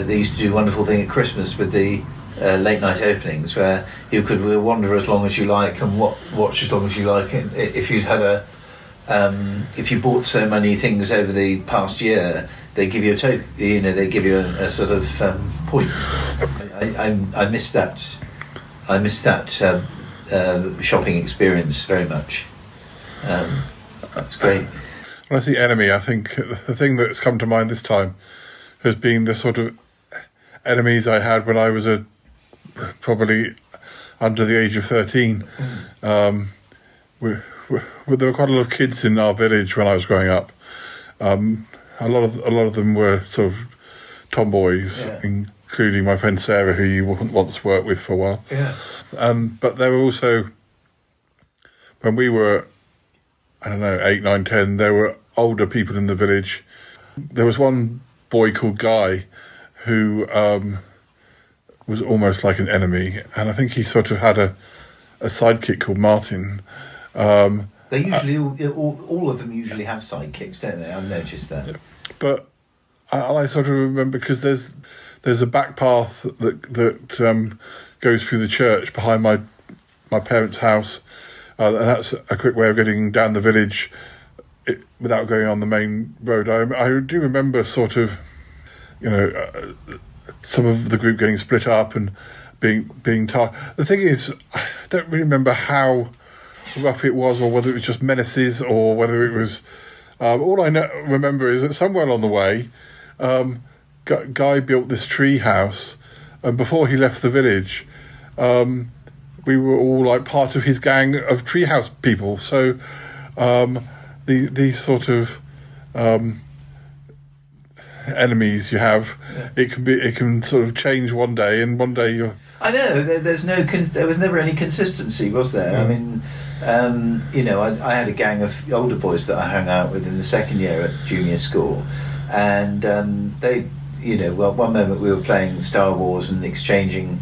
they used to do a wonderful thing at Christmas with the late night openings, where you could wander as long as you like and watch as long as you like. And if you'd had if you bought so many things over the past year, they give you a token. They give you a sort of points. I miss that. I miss that shopping experience very much. That's great. When I see Enemy, I think the thing that's come to mind this time has been the sort of enemies I had when I was probably under the age of 13. There were quite a lot of kids in our village when I was growing up. A lot of them were sort of tomboys, including my friend Sarah, who you once worked with for a while. Yeah. But there were also, when we were, I don't know, 8, 9, 10, there were older people in the village. There was one boy called Guy who was almost like an enemy, and I think he sort of had a sidekick called Martin. They usually, all of them usually have sidekicks, don't they? I've noticed that. But I sort of remember, because there's a back path that goes through the church behind my parents' house. And that's a quick way of getting down the village without going on the main road. I do remember sort of, some of the group getting split up and being tired. The thing is, I don't really remember how rough it was, or whether it was just menaces, or whether it was. All I remember is that somewhere along the way, Guy built this tree house, and before he left the village, we were all like part of his gang of treehouse people. So these sort of enemies you have, it can sort of change one day, and one day you're. I know there was never any consistency, was there? I mean, I had a gang of older boys that I hung out with in the second year at junior school, and they, one moment we were playing Star Wars and exchanging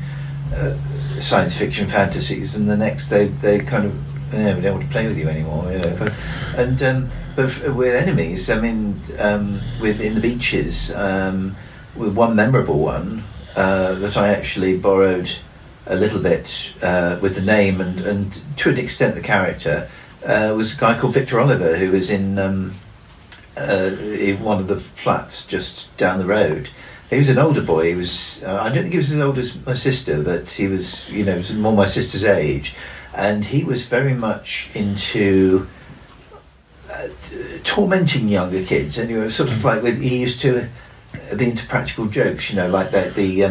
science fiction fantasies, and the next they kind of, we don't want to play with you anymore, but with enemies, I mean, in the beaches, with one memorable one that I actually borrowed a little bit with the name and to an extent the character, was a guy called Victor Oliver, who was in one of the flats just down the road. He was an older boy. He was, I don't think he was as old as my sister, but he was, more my sister's age. And he was very much into tormenting younger kids. And he was sort of like, he used to be into practical jokes, like that, the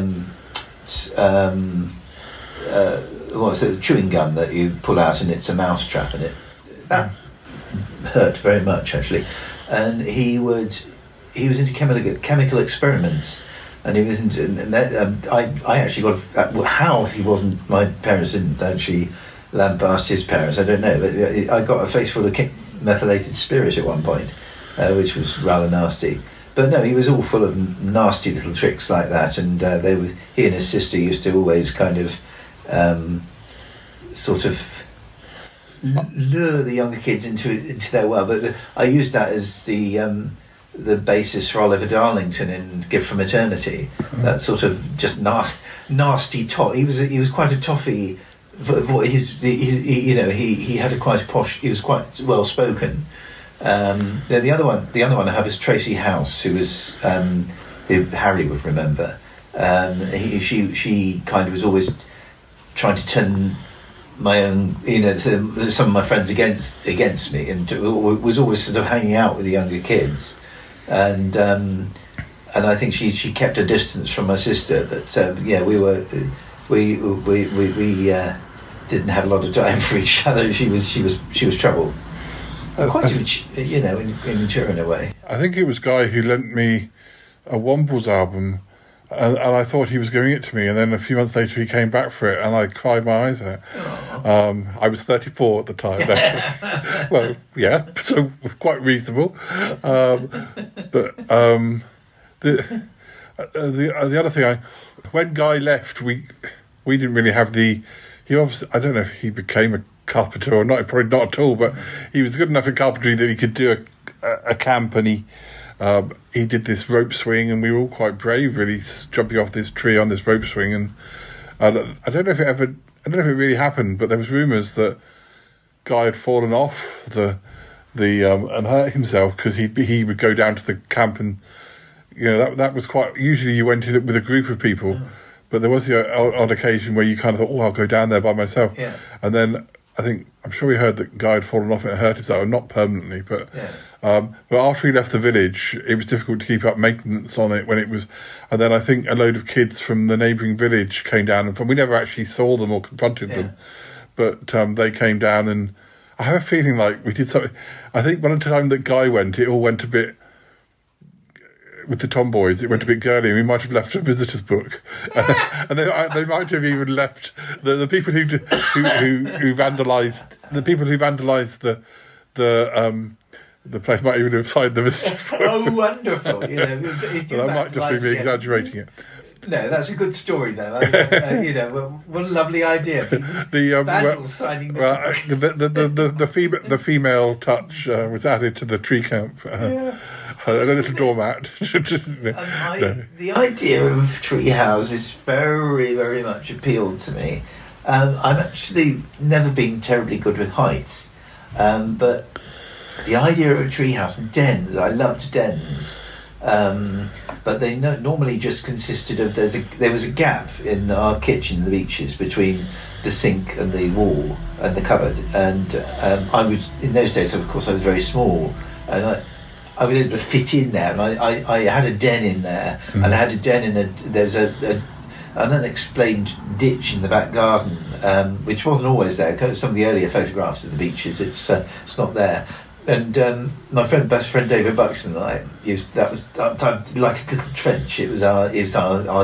chewing gum that you pull out and it's a mouse trap in it. That hurt very much, actually. And he was into chemical experiments, and he was into. I actually got how he wasn't. My parents didn't actually lambast his parents. I don't know, but I got a face full of methylated spirit at one point, which was rather nasty. But no, he was all full of nasty little tricks like that, and he and his sister used to always kind of sort of lure the younger kids into their world. But I used that as the basis for Oliver Darlington in Gift from Eternity. That sort of just nasty top. He was quite a toffee he had a quite posh. He was quite well spoken. The other one I have is Tracy House, who was who Harry would remember. She kind of was always trying to turn my own, some of my friends against me, and was always sort of hanging out with the younger kids, and I think she kept a distance from my sister. But we didn't have a lot of time for each other. She was trouble. Quite immature in a way. I think it was Guy who lent me a Wombles album, and I thought he was giving it to me, and then a few months later he came back for it, and I cried my eyes out. I was 34 at the time. Well, yeah, so quite reasonable. But the other thing, when Guy left, we didn't really have he obviously, I don't know if he became a carpenter or not, probably not at all, but he was good enough at carpentry that he could do a camp, and he did this rope swing, and we were all quite brave, really, jumping off this tree on this rope swing. And I don't know if it really happened, but there was rumours that Guy had fallen off and hurt himself because he would go down to the camp, and that was quite. Usually you went in with a group of people, but there was the odd occasion where you kind of thought, I'll go down there by myself, and then. I'm sure we heard that Guy had fallen off and it hurt himself, not permanently, but after he left the village, it was difficult to keep up maintenance on it when it was, and then I think a load of kids from the neighbouring village came down, and we never actually saw them or confronted them, but they came down, and I have a feeling like we did something. I think by the time that Guy went, it all went a bit. With the tomboys, it went a bit girly, and we might have left a visitor's book, and they might have even left the people who vandalised the place might even have signed the visitor's book. Oh, wonderful! That might just be me exaggerating it. No, that's a good story, though. What a lovely idea. Signing the female touch was added to the tree camp. A little doormat. The idea of tree houses very, very much appealed to me. I've actually never been terribly good with heights, but the idea of a tree house and dens, I loved dens. But they normally just consisted of there was a gap in our kitchen, the Beaches, between the sink and the wall and the cupboard, and I was in those days, of course, I was very small, and I was able to fit in there, and I had a den in there, and I had a den there's an unexplained ditch in the back garden, which wasn't always there. Some of the earlier photographs of the Beaches, it's not there. And my best friend David Buxton and I used that was like a little trench. It was our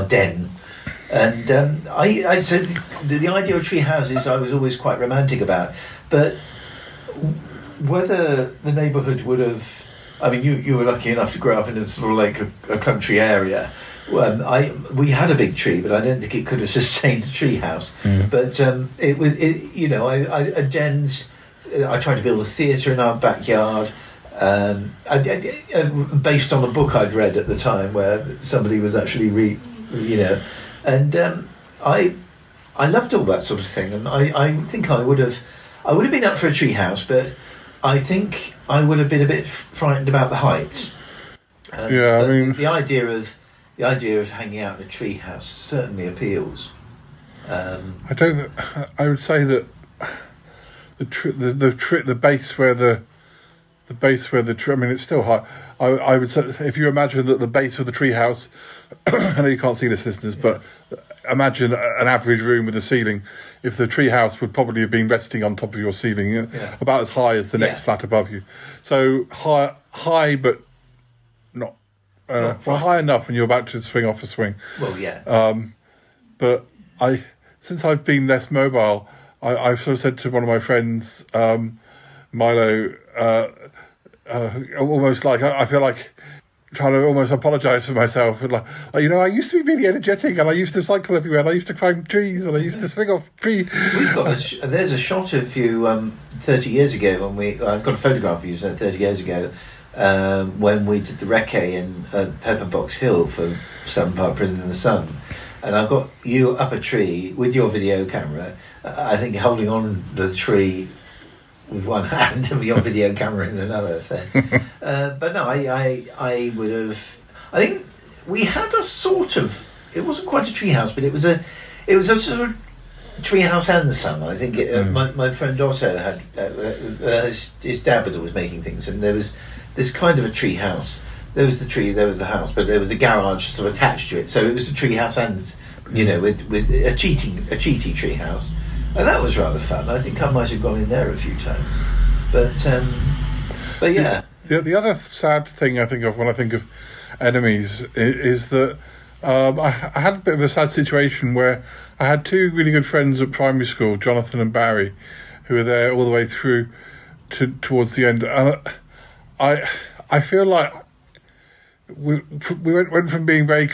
den, and I said the idea of tree houses I was always quite romantic about, but whether the neighbourhood would have. I mean, you were lucky enough to grow up in a sort of like a country area. We had a big tree, but I don't think it could have sustained a tree house. But dens. I tried to build a theatre in our backyard, based on a book I'd read at the time where somebody was actually and I loved all that sort of thing, and I think I would have been up for a tree house, but I think I would have been a bit frightened about the heights. I mean, the idea of hanging out in a tree house certainly appeals. I would say that. The base where the tree. I mean, it's still high. I would say if you imagine that the base of the tree house. I know you can't see this, listeners, but imagine an average room with a ceiling. If the tree house would probably have been resting on top of your ceiling, about as high as the next flat above you. So high, but not high enough when you're about to swing off a swing. Well, yeah. But since I've been less mobile. I've sort of said to one of my friends, Milo, almost like I feel like trying to almost apologise for myself. And I used to be really energetic, and I used to cycle everywhere, and I used to climb trees, and I used to swing off trees. We've got there's a shot of you 30 years ago when I've got a photograph of you 30 years ago when we did the recce in Pepperbox Hill for Southern Park Prison in the Sun. and I've got you up a tree with your video camera. I think holding on the tree with one hand and your video camera in another. So, but no, I would have. I think we had a sort of. It wasn't quite a tree house, but it was a sort of treehouse and some. I think my friend Otto had his dad was always making things, and there was this kind of a tree house. There was the tree, there was the house, but there was a garage sort of attached to it. So it was a tree house and with a cheaty tree house, and that was rather fun. I think I might have gone in there a few times, but yeah. The other sad thing I think of when I think of enemies is that I had a bit of a sad situation where I had two really good friends at primary school, Jonathan and Barry, who were there all the way through towards the end. And I feel like we went from being very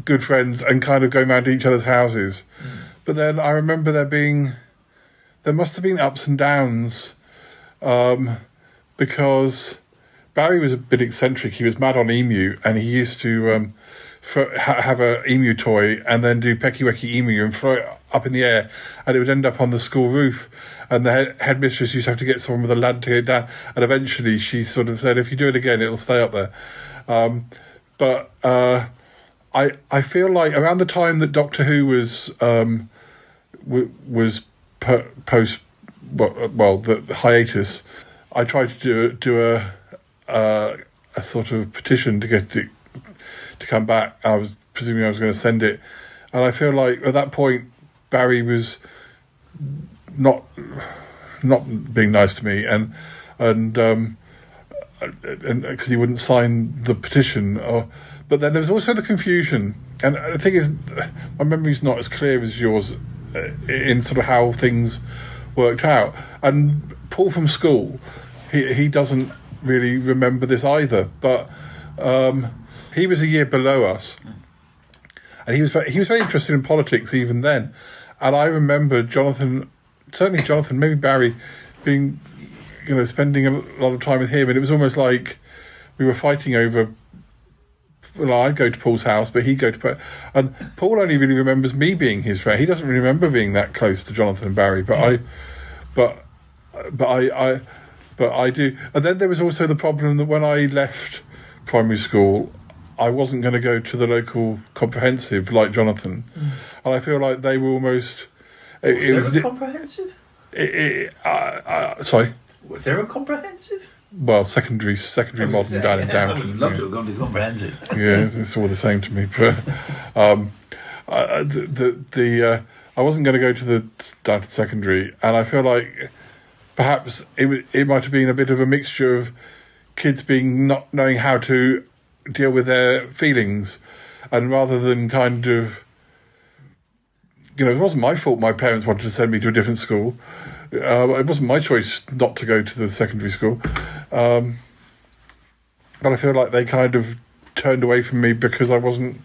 good friends and kind of going around to each other's houses. But then I remember there must have been ups and downs, because Barry was a bit eccentric. He was mad on emu, and he used to have a emu toy and then do pecky wecky emu and throw it up in the air, and it would end up on the school roof, and the headmistress used to have to get someone with a lad to get it down, and eventually she sort of said, if you do it again it'll stay up there. But I feel like around the time that Doctor Who was post the hiatus, I tried to do a sort of petition to get it to come back. I was presuming I was going to send it, and I feel like at that point Barry was not being nice to me, and because he wouldn't sign the petition. But then there was also the confusion, and the thing is, my memory's not as clear as yours in sort of how things worked out. And Paul from school, he doesn't really remember this either, but he was a year below us, and he was very interested in politics even then. And I remember Jonathan, maybe Barry, being, spending a lot of time with him, and it was almost like we were fighting over. Well, I'd go to Paul's house, but he'd go to and Paul only really remembers me being his friend. He doesn't really remember being that close to Jonathan and Barry, but I do. And then there was also the problem that when I left primary school, I wasn't going to go to the local comprehensive like Jonathan, and I feel like they were almost. Was there a comprehensive? Sorry. Was there a comprehensive? Well, secondary modern down in Downton. I would love to have gone to comprehensive. Yeah, it's all the same to me. But I wasn't going to go to the Downton secondary, and I feel like perhaps it might have been a bit of a mixture of kids not knowing how to deal with their feelings, and rather than kind of, it wasn't my fault my parents wanted to send me to a different school. It wasn't my choice not to go to the secondary school, but I feel like they kind of turned away from me because I wasn't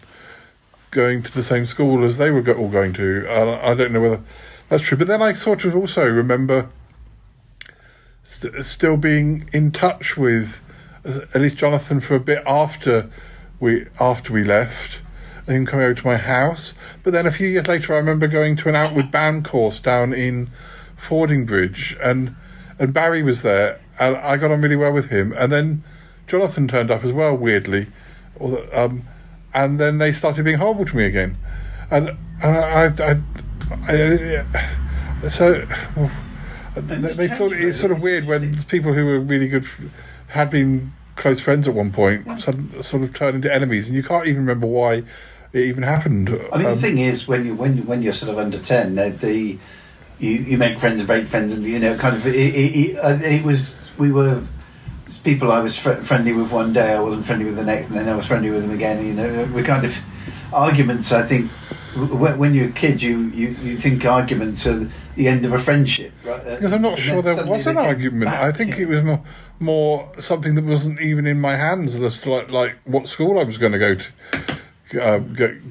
going to the same school as they were all going to. I don't know whether that's true, but then I sort of also remember still being in touch with at least Jonathan for a bit after we left, and him coming over to my house. But then a few years later, I remember going to an Outward Bound course down in Fordingbridge, and Barry was there, and I got on really well with him. And then Jonathan turned up as well, weirdly, and then they started being horrible to me again. And so they thought it's sort of weird when people who were really good had been close friends at one point sort of turned into enemies, and you can't even remember why it even happened. I mean, the thing is, when you're sort of under 10, you make friends and break friends, and we were people I was friendly with one day, I wasn't friendly with the next, and then I was friendly with them again. We kind of arguments. I think when you're a kid, you think arguments are the end of a friendship, right? Because I'm not sure there was an argument. I think it was more something that wasn't even in my hands, as to like what school I was going to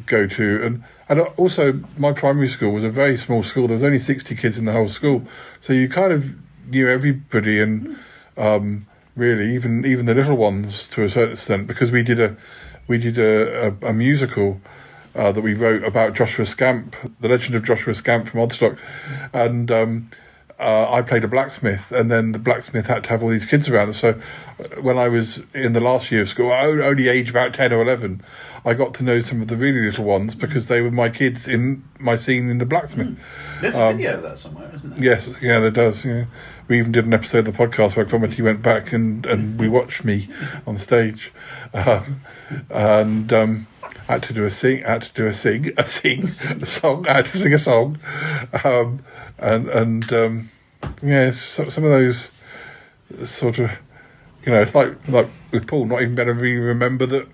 go to, and also my primary school was a very small school. There was only 60 kids in the whole school, so you kind of knew everybody, and really even the little ones to a certain extent, because we did a musical that we wrote about Joshua Scamp, the legend of Joshua Scamp from Oddstock, and I played a blacksmith, and then the blacksmith had to have all these kids around. So when I was in the last year of school, only aged about 10 or 11, I got to know some of the really little ones because they were my kids in my scene in the blacksmith. There's a video of that somewhere, isn't there? Yes, yeah, there does. Yeah. We even did an episode of the podcast where Comedy went back and we watched me on stage, and I had to do a sing, I had to do a sing, a song. I had to sing a song, yeah, some of those sort of, it's like with Paul, not even better really remember that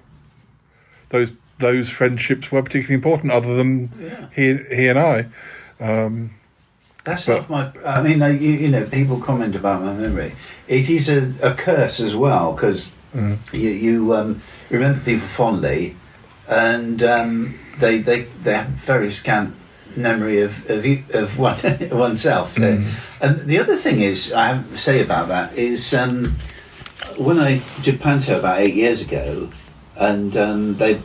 those friendships were particularly important, other than he and I. That's not my. I mean, people comment about my memory. It is a curse as well, because you remember people fondly, and they have very scant memory of oneself. So, and the other thing is, I have to say about that is, when I did Panto about 8 years ago, and there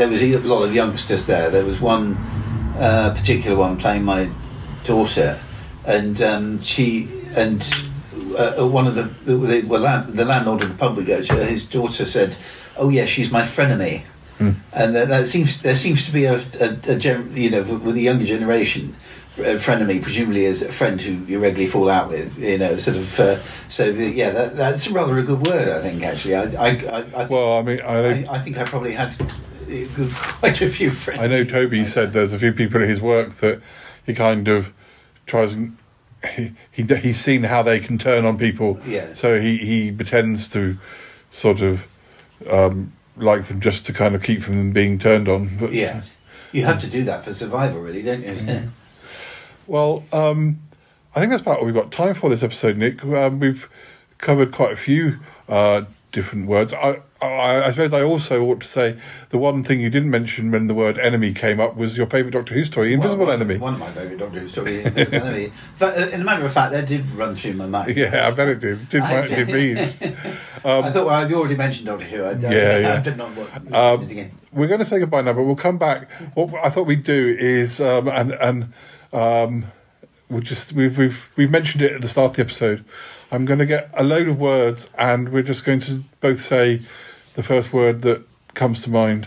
was a lot of youngsters there. There was one particular one playing my daughter, and one of the landlord of the pub we go to, his daughter said, "Oh yeah, she's my frenemy." And there seems to be a with the younger generation, frenemy presumably is a friend who you regularly fall out with, that's rather a good word, I think, actually. I think I probably had quite a few friends. I know Toby said there's a few people in his work that he kind of tries and he's seen how they can turn on people, so he pretends to sort of like them just to kind of keep them being turned on. But yes, you have to do that for survival, really, don't you? Well, I think that's about all we've got time for this episode, Nick. We've covered quite a few different words. I suppose I also ought to say the one thing you didn't mention when the word enemy came up was your favourite Doctor Who story, Invisible Enemy. One of my favourite Doctor Who stories, Invisible Enemy. But in a matter of fact, that did run through my mind. Yeah, I bet it did. It means. I thought you already mentioned Doctor Who. I did not want it again. We're going to say goodbye now, but we'll come back. What I thought we'd do is, we've mentioned it at the start of the episode. I'm going to get a load of words, and we're just going to both say the first word that comes to mind,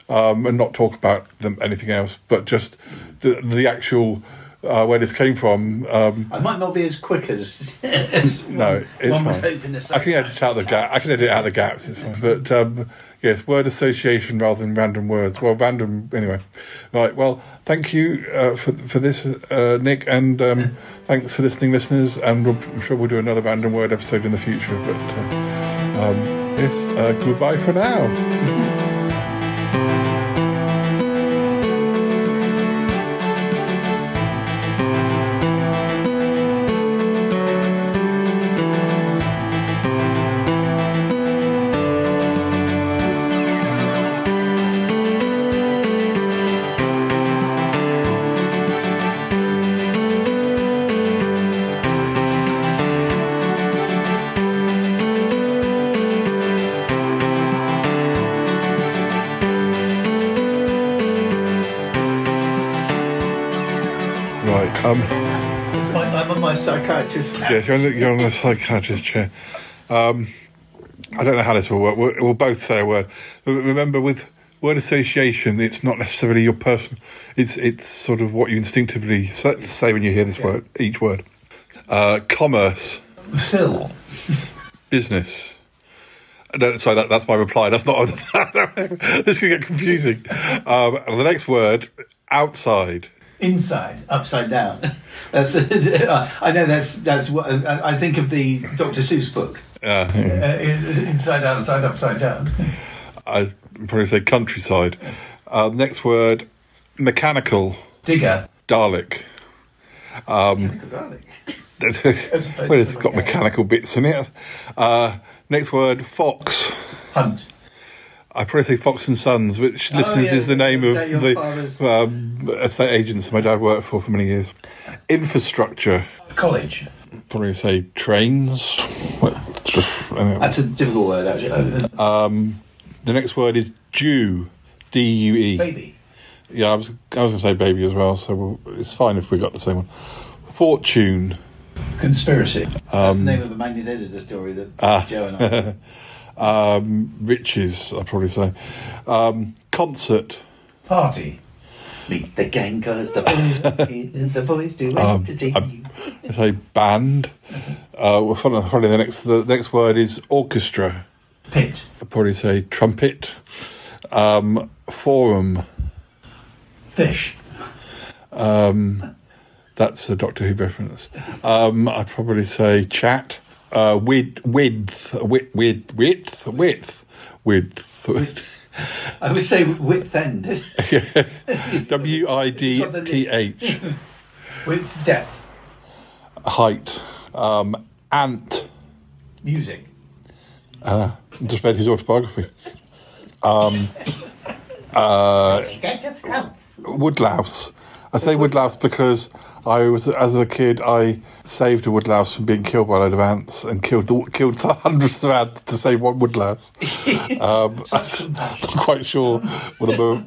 and not talk about anything else, but just the actual where this came from. I might not be as quick as no, it's fine. I can edit out the gaps. It's fine. But yes, word association rather than random words. Well, random anyway. Right. Well, thank you for this, Nick, and thanks for listening, listeners. And I'm sure we'll do another random word episode in the future. But yes, goodbye for now. I'm on my psychiatrist chair. Yes, you're on the psychiatrist chair. I don't know how this will work. We'll both say a word. But remember, with word association, it's not necessarily your person. It's sort of what you instinctively say when you hear this word, each word. Commerce. Still. Business. No, sorry, that's my reply. That's not. This could get confusing. The next word, outside. Inside, upside down. I know that's what I think of the Dr. Seuss book. Inside, outside, upside down. I'd probably say countryside. Next word, mechanical. Digger. Dalek. Mechanical Dalek. Well, it's got mechanical bits in it. Next word, fox. Hunt. I probably say Fox and Sons, which listeners is the name of the estate agents my dad worked for many years. Infrastructure. College. Probably say trains. That's a difficult word, actually. The next word is due. DUE. Baby. Yeah, I was going to say baby as well, so it's fine if we got the same one. Fortune. Conspiracy. That's the name of the magnet editor story that Joe and I Riches, I'd probably say. Concert. Party. Meet the gang, cause the boys do entertain you. I say band. Probably the next word is orchestra. Pit. I'd probably say trumpet. Forum. Fish. That's a Doctor Who reference. I'd probably say chat. Width. I would say width end. WIDTH. Width depth. Height. Ant. Music. Just read his autobiography. Woodlouse. I say woodlouse because as a kid, I saved a woodlouse from being killed by a load of ants and killed hundreds of ants to save one woodlouse. I'm not quite sure where they are.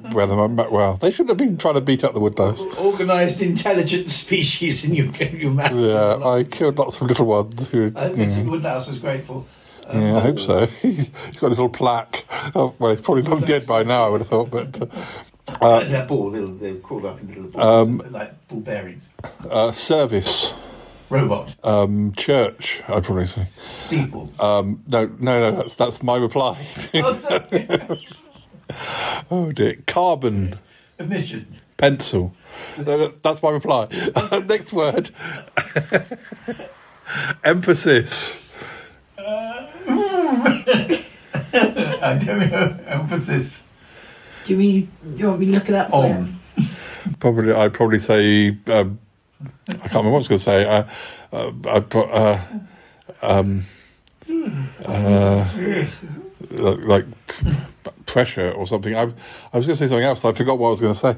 Well, they shouldn't have been trying to beat up the woodlouse. Organised, intelligent species in your mouth. Yeah, I killed lots of little ones. I think woodlouse was grateful. Yeah, I hope so. He's got a little plaque. Oh, well, he's probably long dead by now, I would have thought, but... they're crawled up into little balls, like ball bearings. Service. Robot. Church, I'd probably say. Steeple. No, that's my reply. Oh dear. Carbon. Emission. Pencil. That's my reply. Next word. Emphasis. I don't know. Emphasis. Do you want me to look it up? On. I'd probably say. I can't remember what I was going to say. I'd put like pressure or something. I was going to say something else. I forgot what I was going to say.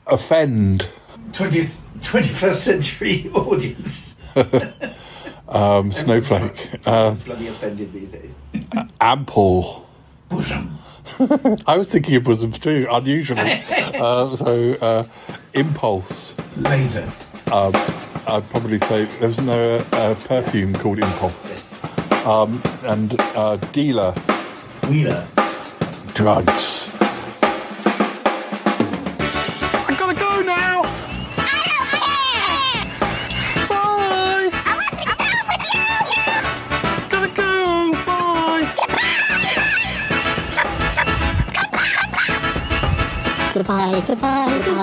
Offend. 21st century audience. Snowflake. Bloody offended these days. Ample. Bosom. I was thinking of bosoms too, unusually. Impulse. Laser. I'd probably say there's no perfume called Impulse. And dealer. Wheeler. Drugs. I gotta go now. Bye. Gotta go. Bye. Goodbye.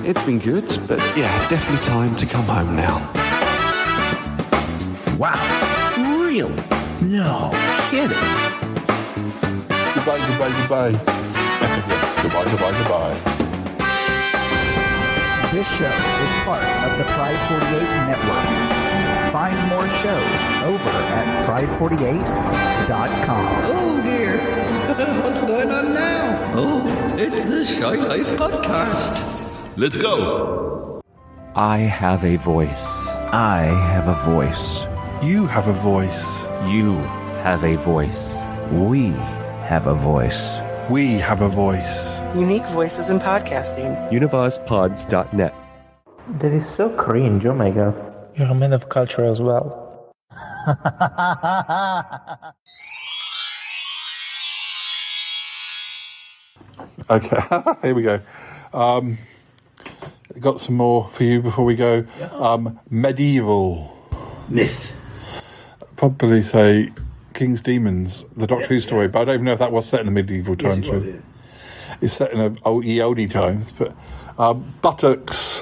It's been good, but yeah, definitely time to come home now. Wow. Really? No kidding. Goodbye. Goodbye. This show is part of the Pride 48 network. Find more shows over at pride48.com. Oh dear. What's going on now? Oh, it's the Shy Life Podcast. Let's go. I have a voice. I have a voice. You have a voice. You have a voice. We have a voice. We have a voice. Unique voices in podcasting. UnivazPods.net. That is so cringe, oh my god. You're a man of culture as well. Okay, here we go. Got some more for you before we go. Medieval. Myth. Probably say King's Demons, the Doctor Who story, but I don't even know if that was set in the medieval times. Yes, it's set in the oldie times, but buttocks.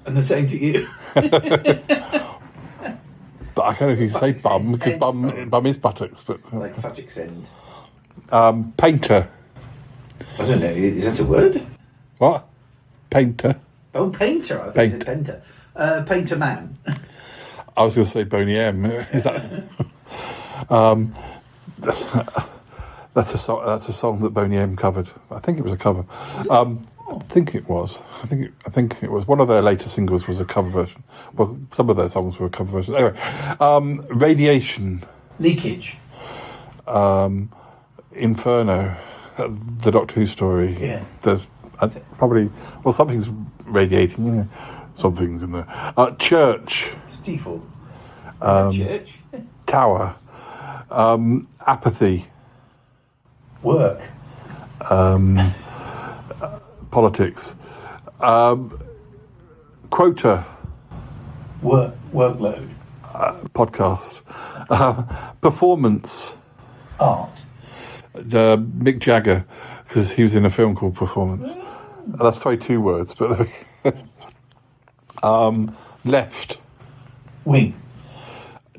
And the same to you. But I don't know if you can say bum, because bum is buttocks. But like buttocks end. Painter. I don't know, is that a word? What? Painter. Oh, painter. I think it's painter. Painter man. I was going to say Boney M. Is that? That's a song that Boney M covered. I think it was a cover. I think it was. I think it was. One of their later singles was a cover version. Well, some of their songs were cover versions. Anyway, Radiation. Leakage. Inferno. The Doctor Who story. Yeah. There's probably, well, something's radiating, you know. Something's in there. Church. Stiefel. Church. Tower. Apathy. Work. Politics. Quota. Workload. Podcast. Performance. Art. Mick Jagger, because he was in a film called Performance. That's probably 2 words, but left. Wing.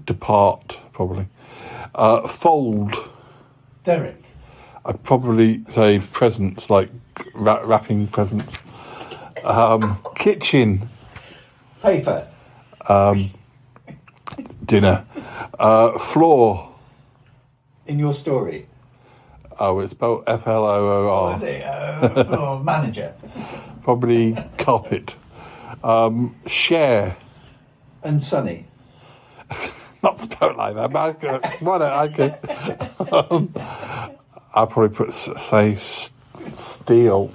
Depart, probably. Fold. Derek. I'd probably say presents, like wrapping presents. Kitchen. Paper. Dinner. Floor. In your story. Oh, it's spelled FLOOR. Oh, is it? Manager. Probably carpet. Share. And Sunny. Not spelled like that, but I could. I'll probably put, say, steel.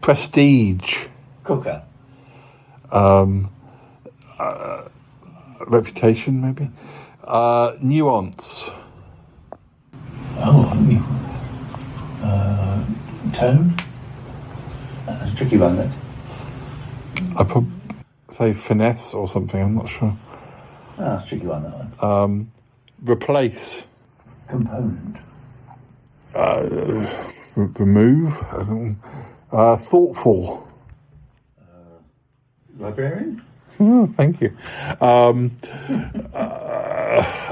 Prestige. Cooker. Reputation, maybe. Nuance. Tone. That's a tricky one, then. I'd probably say finesse or something, I'm not sure. That's a tricky one, that one. Replace. Component. Remove. Thoughtful. Librarian. Oh, thank you.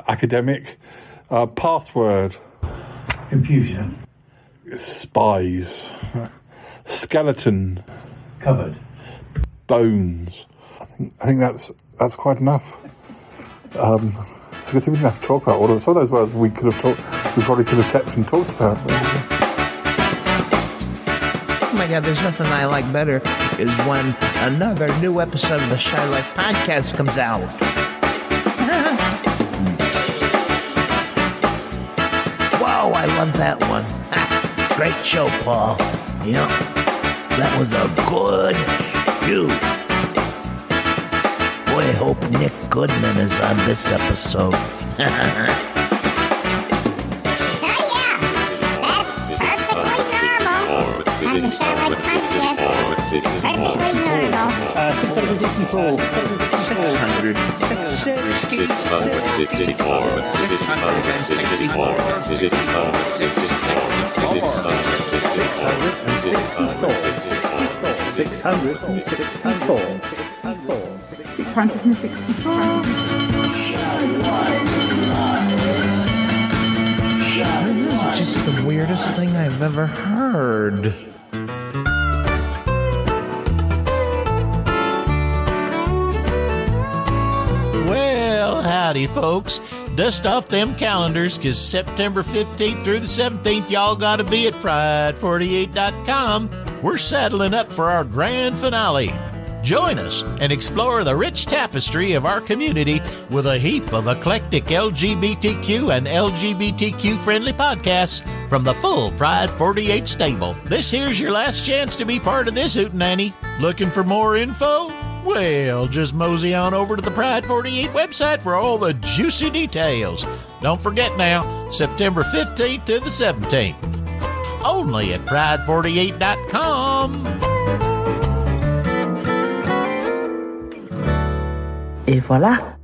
Academic. Password. Computer. Spies. Skeleton. Cupboard. Bones. I think that's quite enough. It's a good thing we didn't have to talk about all of some of those words we probably could have kept and talked about. Oh my God, there's nothing I like better is when another new episode of the Shy Life podcast comes out. Whoa, I love that one. Great show, Paul. Yep, that was a good shoot. Boy, I hope Nick Goodman is on this episode. This is just the weirdest thing I've ever heard. Well, howdy, folks. Dust off them calendars, because September 15th through the 17th, y'all got to be at Pride48.com. We're saddling up for our grand finale. Join us and explore the rich tapestry of our community with a heap of eclectic LGBTQ and LGBTQ-friendly podcasts from the full Pride 48 stable. This here's your last chance to be part of this hootenanny. Looking for more info? Well, just mosey on over to the Pride 48 website for all the juicy details. Don't forget now, September 15th to the 17th. Only at Pride48.com. Et voilà,